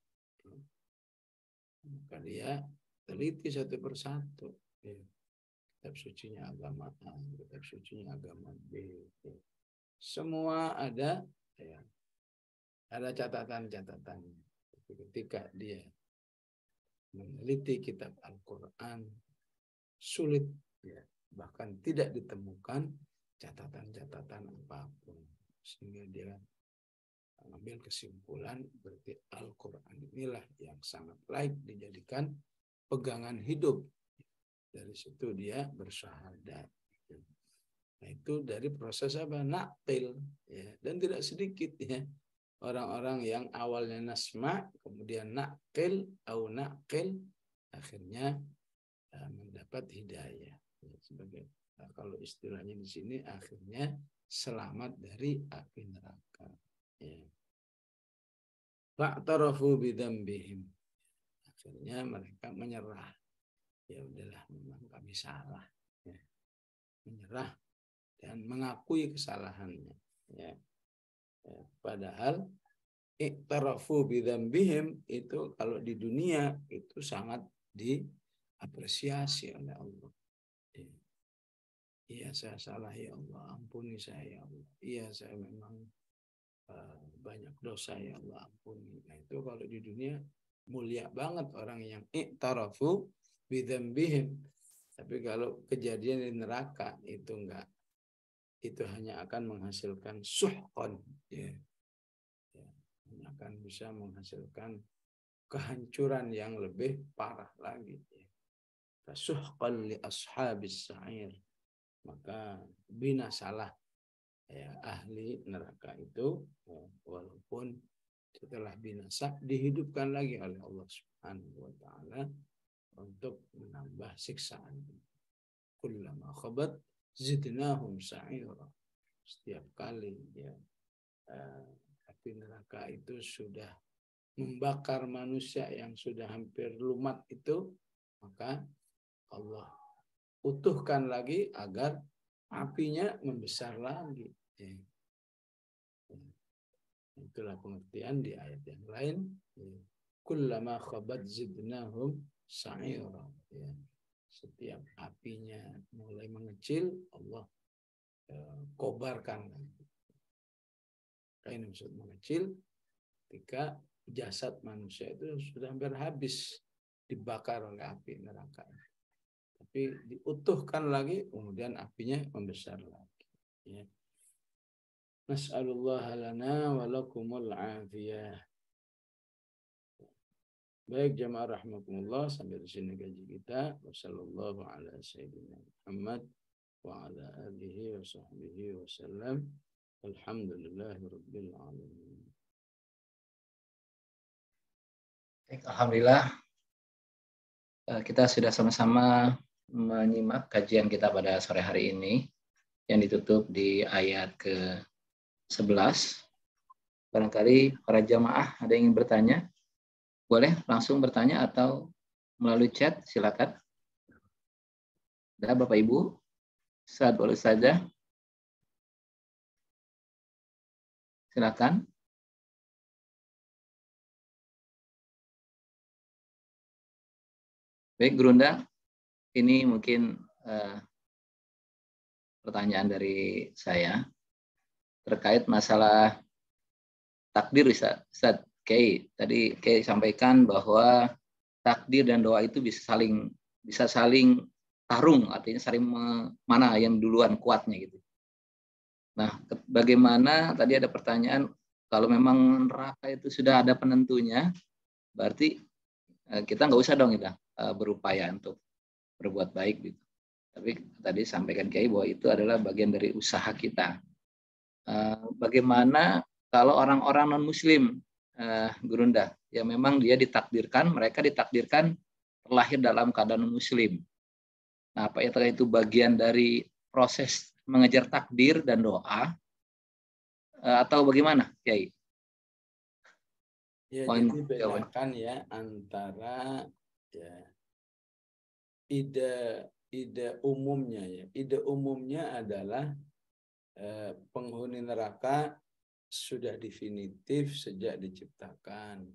Maka dia teliti satu persatu ya. Kitab sucinya agama A, kitab sucinya agama B ya. Semua ada ya, ada catatan-catatannya. Ketika dia meneliti kitab Al-Quran, sulit ya, bahkan tidak ditemukan catatan-catatan apapun, sehingga dia mengambil kesimpulan berarti Al-Quran inilah yang sangat layak dijadikan pegangan hidup. Dari situ dia bersyahadat. Nah itu dari proses apa? Naqil ya. Dan tidak sedikit ya orang-orang yang awalnya nasma, kemudian naqil atau naqil, akhirnya mendapat hidayah. Sebagai kalau istilahnya di sini akhirnya selamat dari api neraka. Ya. Fa'tarafu bidzambihim. Akhirnya mereka menyerah. Ya udahlah, memang kami salah. Ya. Menyerah dan mengakui kesalahannya. Ya. Ya, padahal iktarafu bidzambihim itu kalau di dunia itu sangat diapresiasi oleh Allah. Iya saya salah ya Allah, ampuni saya ya Allah. Iya saya memang banyak dosa ya Allah, ampuni. Nah itu kalau di dunia mulia banget orang yang iktarafu bidzambihim. Tapi kalau kejadian di neraka itu enggak. Itu hanya akan menghasilkan suhqan ya. Akan bisa menghasilkan kehancuran yang lebih parah lagi. Fasuhqan li ashabis sa'ir, maka binasalah ya, ahli neraka itu ya, walaupun setelah binasa dihidupkan lagi oleh Allah Subhanahu wa taala untuk menambah siksaan. Kullama khabat zidnahum sa'ira. Setiap kali ya api neraka itu sudah membakar manusia yang sudah hampir lumat itu, maka Allah utuhkan lagi agar apinya membesar lagi. Itulah pengertian di ayat yang lain. Kullama khabat zidnahum sa'ira. Setiap apinya mulai mengecil, Allah kobarkan. Ini maksud mengecil ketika jasad manusia itu sudah hampir habis dibakar oleh api neraka. Tapi diutuhkan lagi, kemudian apinya membesar lagi. Ya. Nas'alullah lana wa lakumul afiyah. Baik jamaah rahmatullah, sampai di sini gaji kita. Wassallallahu ala sayyidina Muhammad wa ala alihi wa sahbihi wa sallam. Alhamdulillahirabbil alamin. Alhamdulillah, kita sudah sama-sama menyimak kajian kita pada sore hari ini yang ditutup di ayat ke-11. Barangkali para jamaah ada yang ingin bertanya, boleh langsung bertanya atau melalui chat, silakan. Ada Bapak Ibu, Ustaz boleh saja. Silakan. Baik, Gurunda, ini mungkin pertanyaan dari saya terkait masalah takdir, Ustaz Kiai. Tadi Kiai sampaikan bahwa takdir dan doa itu bisa saling tarung, artinya saling mana yang duluan kuatnya gitu. Nah, bagaimana tadi ada pertanyaan, kalau memang neraka itu sudah ada penentunya, berarti kita nggak usah dong kita berupaya untuk berbuat baik gitu. Tapi tadi sampaikan Kiai bahwa itu adalah bagian dari usaha kita. Bagaimana kalau orang-orang non-Muslim, Gurunda, ya memang dia mereka ditakdirkan terlahir dalam keadaan Muslim. Nah, apa itu bagian dari proses mengejar takdir dan doa, atau bagaimana, Kiai? Ya, jadi bedakan ya antara ya ide umumnya ya. Ide umumnya adalah penghuni neraka sudah definitif sejak diciptakan.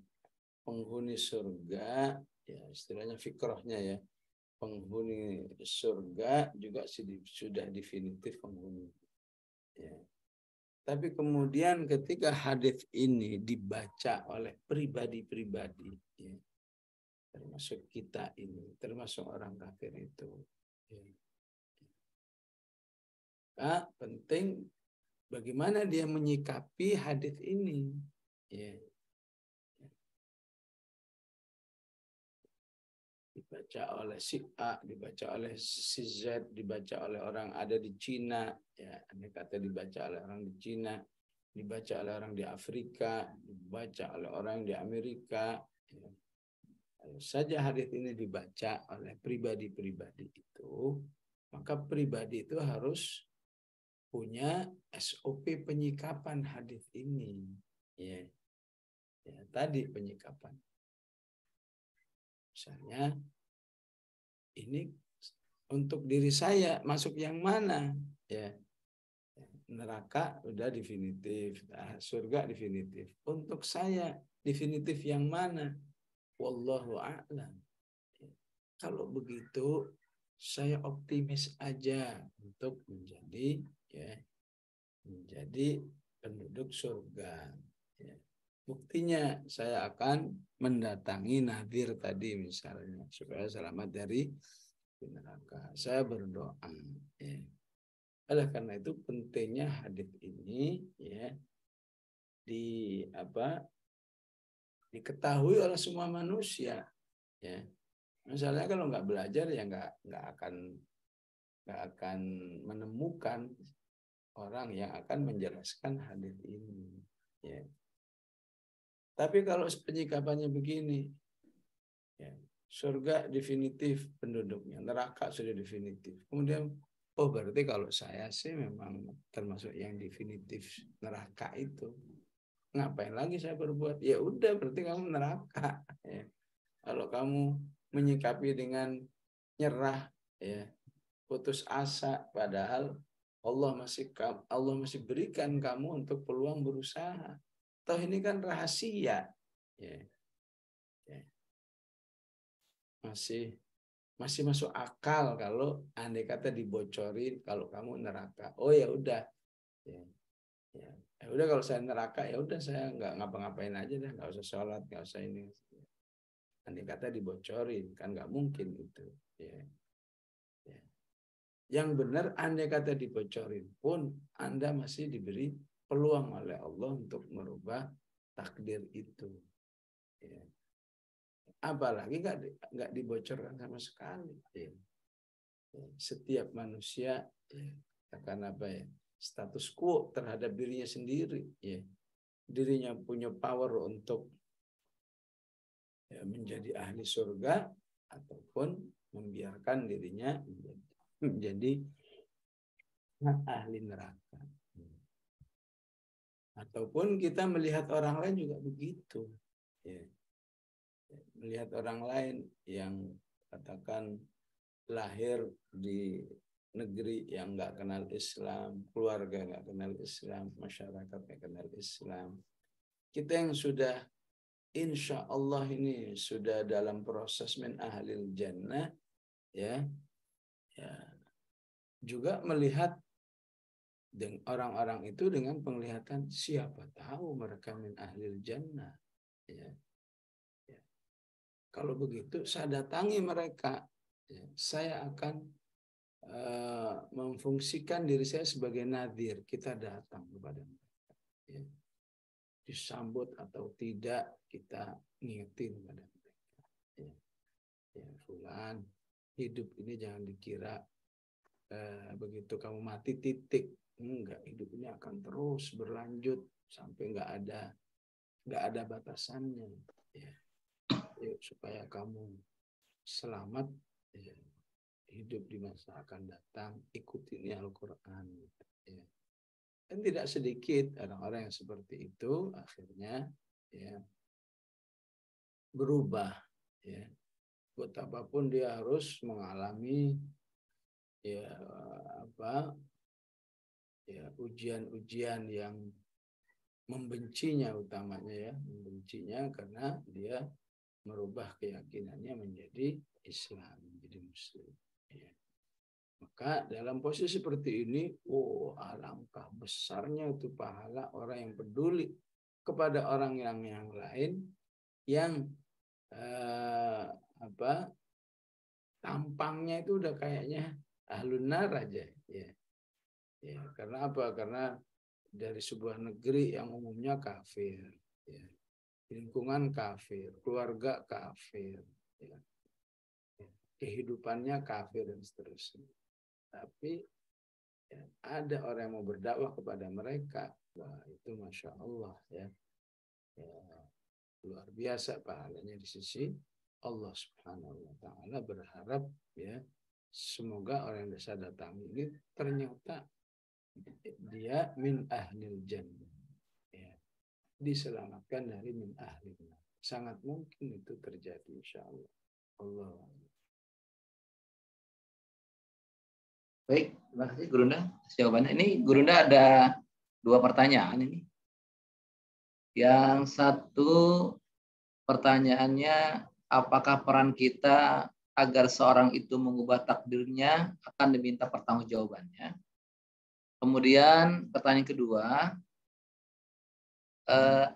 Penghuni surga, ya istilahnya fikrahnya ya, penghuni surga juga sudah definitif penghuni. Ya. Tapi kemudian ketika hadis ini dibaca oleh pribadi-pribadi, ya, termasuk kita ini, termasuk orang kafir itu, ya, penting bagaimana dia menyikapi hadis ini. Ya. Dibaca oleh si A, dibaca oleh si Z, dibaca oleh orang ada di Cina, ya, ini kata dibaca oleh orang di Cina, dibaca oleh orang di Afrika, dibaca oleh orang di Amerika. Ya. Kalau saja hadis ini dibaca oleh pribadi-pribadi itu, maka pribadi itu harus punya SOP penyikapan hadis ini. Ya. Ya, tadi penyikapan. Misalnya, ini untuk diri saya masuk yang mana? Ya, neraka udah definitif, surga definitif. Untuk saya definitif yang mana? Wallahu a'lam. Ya. Kalau begitu, saya optimis aja untuk menjadi penduduk surga. Ya. Buktinya saya akan mendatangi nadir tadi misalnya supaya selamat dari neraka. Saya berdoa. Ya. Oleh karena itu pentingnya hadis ini ya diketahui oleh semua manusia. Ya. Misalnya kalau nggak belajar ya nggak akan menemukan orang yang akan menjelaskan hadis ini. Ya. Tapi kalau penyikapannya begini, ya, surga definitif penduduknya, neraka sudah definitif. Kemudian, oh berarti kalau saya sih memang termasuk yang definitif neraka itu. ngapain lagi saya berbuat? Ya udah, berarti kamu neraka. Ya. Kalau kamu menyikapi dengan nyerah, ya, putus asa, padahal Allah masih berikan kamu untuk peluang berusaha. Toh ini kan rahasia, ya, ya. Masih masuk akal kalau andai kata dibocorin kalau kamu neraka. Oh ya udah, ya, ya. Ya udah, kalau saya neraka ya udah, saya nggak ngapa-ngapain aja deh, nggak usah sholat, nggak usah ini. Andai kata dibocorin, kan nggak mungkin itu. Ya. Ya. Yang benar, andai kata dibocorin pun, Anda masih diberi peluang oleh Allah untuk merubah takdir itu. Ya. Apalagi nggak dibocorkan sama sekali. Ya. Ya. Setiap manusia, ya, akan apa ya, status quo terhadap dirinya sendiri. Ya. Dirinya punya power untuk ya, menjadi ahli surga ataupun membiarkan dirinya menjadi ahli neraka. Ataupun kita melihat orang lain juga begitu. Ya. Melihat orang lain yang katakan lahir di negeri yang nggak kenal Islam, keluarga nggak kenal Islam, masyarakat nggak kenal Islam. Kita yang sudah insya Allah ini sudah dalam proses min ahlil jannah, ya, ya, juga melihat orang-orang itu dengan penglihatan siapa tahu mereka min ahlil jannah, ya. Ya. Kalau begitu saya datangi mereka, ya. Saya akan memfungsikan diri saya sebagai nadir. Kita datang kepada mereka, ya. Disambut atau tidak, kita ngingetin pada mereka, ya. Ya, fulan, hidup ini jangan dikira begitu kamu mati titik. Enggak, hidup ini akan terus berlanjut sampai nggak ada batasannya, ya. Yuk, supaya kamu selamat, ya, hidup di masa akan datang, ikuti Al-Quran, ya. Dan tidak sedikit orang-orang yang seperti itu akhirnya, ya, berubah, ya. Betapapun dia harus mengalami, ya, apa, ya, ujian-ujian yang membencinya, utamanya ya, membencinya karena dia merubah keyakinannya menjadi Islam, menjadi Muslim, ya. Maka dalam posisi seperti ini, oh, alangkah besarnya itu pahala orang yang peduli kepada orang yang lain yang apa, tampangnya itu udah kayaknya ahlun nar aja, ya. Ya, karena apa? Karena dari sebuah negeri yang umumnya kafir, ya. Lingkungan kafir, keluarga kafir, ya. Kehidupannya kafir dan seterusnya. Tapi ya, ada orang yang mau berdakwah kepada mereka, wah itu masya Allah, ya. Ya, luar biasa pahalanya di sisi Allah Subhanahu Wa Taala. Berharap, ya, semoga orang yang saya datangi ini ternyata dia min ahlil jannah, ya, diselamatkan dari min ahlil nar. Sangat mungkin itu terjadi insya Allah. Allah. Baik, terima kasih Gurunda jawabannya. Ini Gurunda ada 2 pertanyaan ini. Yang satu pertanyaannya, apakah peran kita agar seorang itu mengubah takdirnya akan diminta pertanggungjawabannya. Kemudian pertanyaan kedua,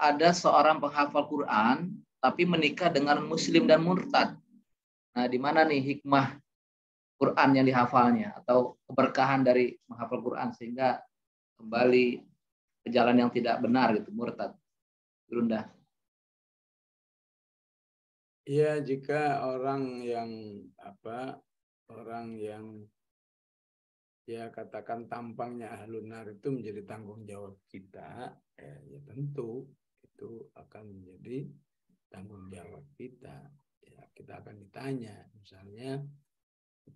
ada seorang penghafal Quran tapi menikah dengan muslim dan murtad. Nah, di mana nih hikmah Quran yang dihafalnya atau keberkahan dari menghafal Quran sehingga kembali ke jalan yang tidak benar gitu, murtad. Gurunda. Ya, jika orang yang ya katakan tampangnya ahlun nar itu menjadi tanggung jawab kita, ya tentu itu akan menjadi tanggung jawab kita. Ya, kita akan ditanya, misalnya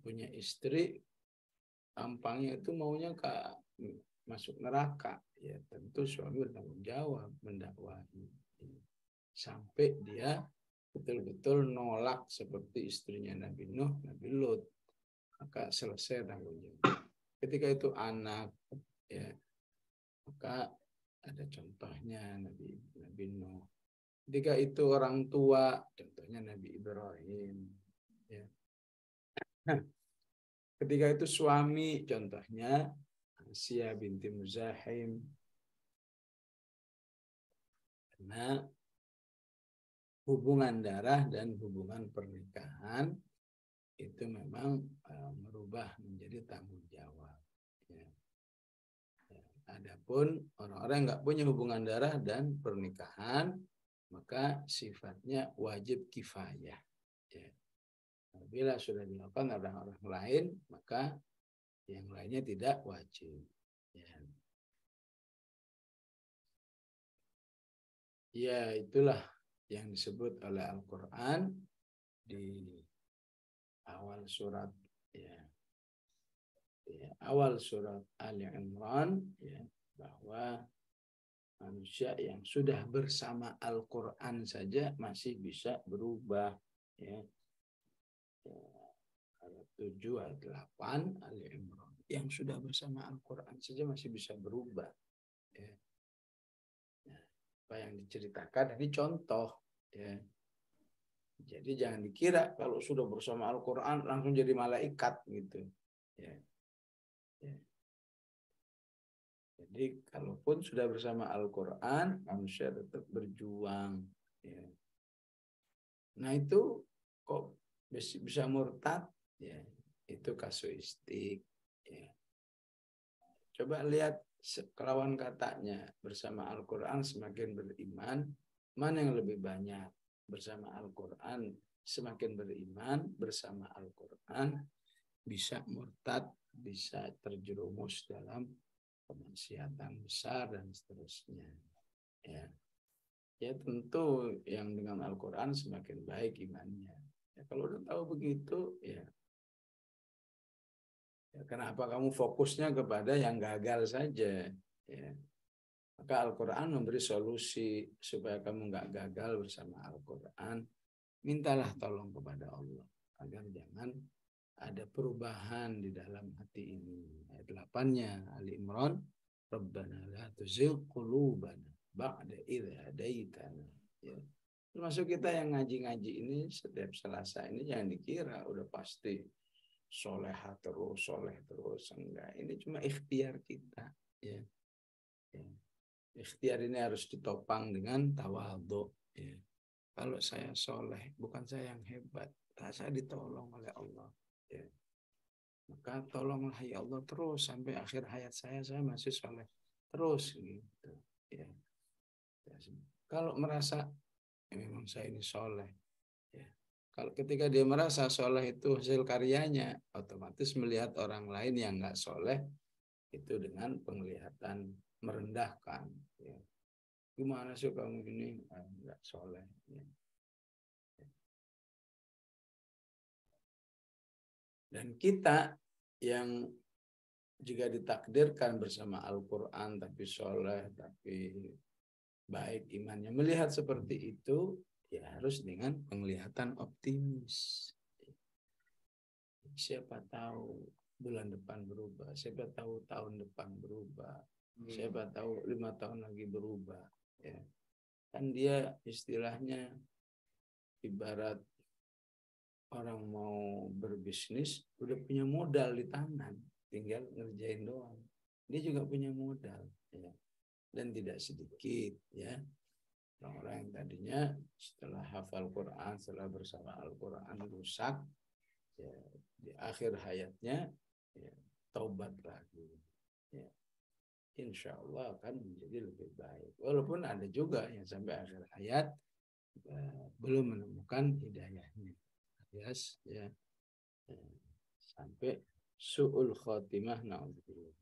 punya istri tampangnya itu maunya masuk neraka, ya tentu suami bertanggung jawab mendakwahi. Sampai dia betul-betul nolak seperti istrinya Nabi Nuh, Nabi Lut, maka selesai tanggung jawab. Ketika itu anak, ya, maka ada contohnya Nabi Nuh. Ketika itu orang tua, contohnya Nabi Ibrahim. Ya. Nah, ketika itu suami, contohnya Asiyah binti Muzahim. Karena hubungan darah dan hubungan pernikahan itu memang merubah menjadi tanggung jawab. Ya. Adapun orang-orang yang nggak punya hubungan darah dan pernikahan, maka sifatnya wajib kifayah. Ya. Bila sudah dilakukan orang-orang lain, maka yang lainnya tidak wajib. Ya. Ya, itulah yang disebut oleh Al-Quran di awal surat, ya, awal surat Ali Imran, ya, bahwa manusia yang sudah bersama Al-Quran saja masih bisa berubah. Ya. Ayat 7, ayat 8 Ali Imran. Yang sudah bersama Al-Quran saja masih bisa berubah. Ya. Nah, apa yang diceritakan ini contoh. Ya. Jadi jangan dikira kalau sudah bersama Al-Quran langsung jadi malaikat gitu. Ya. Ya. Jadi kalaupun sudah bersama Al-Quran, manusia tetap berjuang. Ya. Nah itu kok bisa murtad? Ya, itu kasuistik. Ya. Coba lihat kelawan katanya, bersama Al-Quran semakin beriman, mana yang lebih banyak? Bersama Al-Quran semakin beriman, bersama Al-Quran bisa murtad, bisa terjerumus dalam kemaksiatan besar dan seterusnya. Ya. Ya tentu yang dengan Al-Quran semakin baik imannya. Ya, kalau udah tahu begitu, ya kenapa kamu fokusnya kepada yang gagal saja? Ya. Maka Al-Quran memberi solusi supaya kamu nggak gagal bersama Al-Quran. Mintalah tolong kepada Allah agar jangan ada perubahan di dalam hati ini. Ayat 8-nya Ali Imran, Rabbana la tuzigh qulubana ba'da idh hadaitana. Ya. Termasuk kita yang ngaji-ngaji ini setiap Selasa ini jangan dikira udah pasti soleh terus. Enggak, ini cuma ikhtiar kita. Ya. Ya. Ikhtiar ini harus ditopang dengan tawadhu. Ya. Kalau saya soleh, bukan saya yang hebat, saya ditolong oleh Allah. Ya. Maka tolonglah ya Allah terus sampai akhir hayat saya masih soleh terus gitu. Ya. Kalau merasa memang saya ini soleh, ya. Kalau ketika dia merasa soleh itu hasil karyanya, otomatis melihat orang lain yang nggak soleh itu dengan penglihatan merendahkan. Ya. Gimana sih kamu ini nggak soleh? Ya. Dan kita yang jika ditakdirkan bersama Al-Quran tapi soleh, tapi baik imannya, melihat seperti itu, ya harus dengan penglihatan optimis. Siapa tahu bulan depan berubah, siapa tahu tahun depan berubah, siapa tahu 5 tahun lagi berubah. Ya. Kan dia istilahnya ibarat orang mau berbisnis, udah punya modal di tangan, tinggal ngerjain doang. Dia juga punya modal, ya. Dan tidak sedikit, ya, orang-orang yang tadinya setelah hafal Quran, setelah bersama Al-Quran rusak, ya, di akhir hayatnya, ya, taubat lagi. Ya. Insya Allah akan menjadi lebih baik. Walaupun ada juga yang sampai akhir hayat belum menemukan hidayahnya. Yes, ya. Sampai su'ul khotimah, na'udzubillah.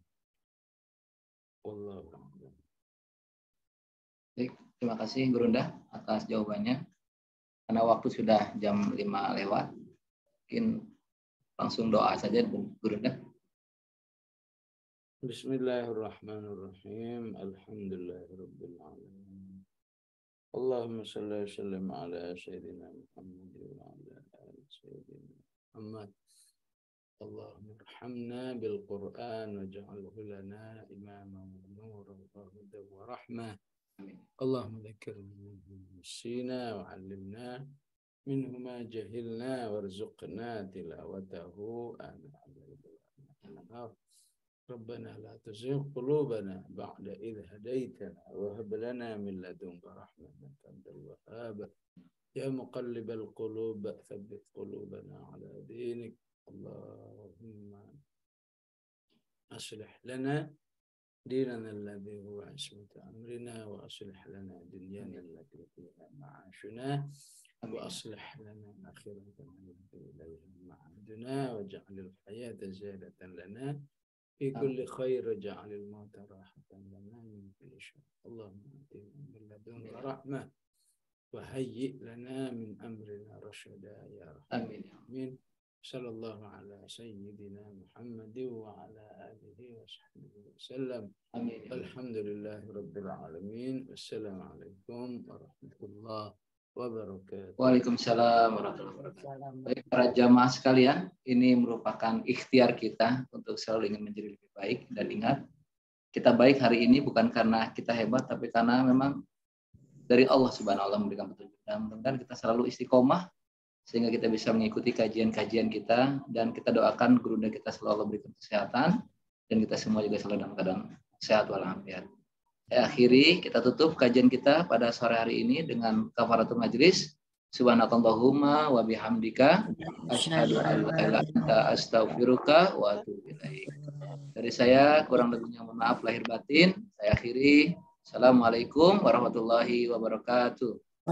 Wallahu a'lam. Baik, terima kasih Gurunda atas jawabannya. Karena waktu sudah jam 5 lewat, mungkin langsung doa saja Gurunda. Bismillahirrahmanirrahim. Alhamdulillahirabbil alamin. Allahumma shalli wa sallim ala sayyidina Muhammad wa ala ali sayyidina Muhammad. Allahumma arhamna bil Qur'an waj'alhu lana imaman wa nuran wa hudan wa rahmah. Allahumma dhakkirna minhu ma nasina wa 'allimna minhu ma jahilna warzuqna tilawatahu ana al-layli. ربنا لا تزغ قلوبنا بعد إذ هديتنا وهب لنا من لدنك رحمة إنك أنت الوهاب يا مقلب القلوب ثبت قلوبنا على دينك اللهم أصلح لنا ديننا الذي هو عصمة أمرنا وأصلح لنا دنيانا التي فيها معاشنا وأصلح لنا آخرتنا التي إليها معادنا واجعل الحياة زيادة لنا في كل خير جعل الموت راحة لنا من كل شر اللهم آتنا من لدنك رحمة وهيئ لنا من أمرنا رشدا يا رب آمين صلى الله على سيدنا محمد وعلى آله وصحبه وسلم الحمد لله رب العالمين والسلام عليكم ورحمة الله wabarakatuh. Waalaikumsalam warahmatullahi wabarakatuh. Baik para jamaah sekalian, ini merupakan ikhtiar kita untuk selalu ingin menjadi lebih baik, dan ingat, kita baik hari ini bukan karena kita hebat, tapi karena memang dari Allah Subhanahu wa taala memberikan petunjuk. Dan mudah-mudahan kita selalu istiqomah sehingga kita bisa mengikuti kajian-kajian kita, dan kita doakan gurunda kita selalu berikan kesehatan dan kita semua juga selalu dalam keadaan sehat walafiat. Saya akhiri, kita tutup kajian kita pada sore hari ini dengan kafaratul majlis. Subhanakallahumma wa bihamdika asyhadu an la ilaha illa anta astaghfiruka wa atubu ilaik. Dari saya kurang lebihnya mohon maaf lahir batin. Saya akhiri. Assalamualaikum warahmatullahi wabarakatuh.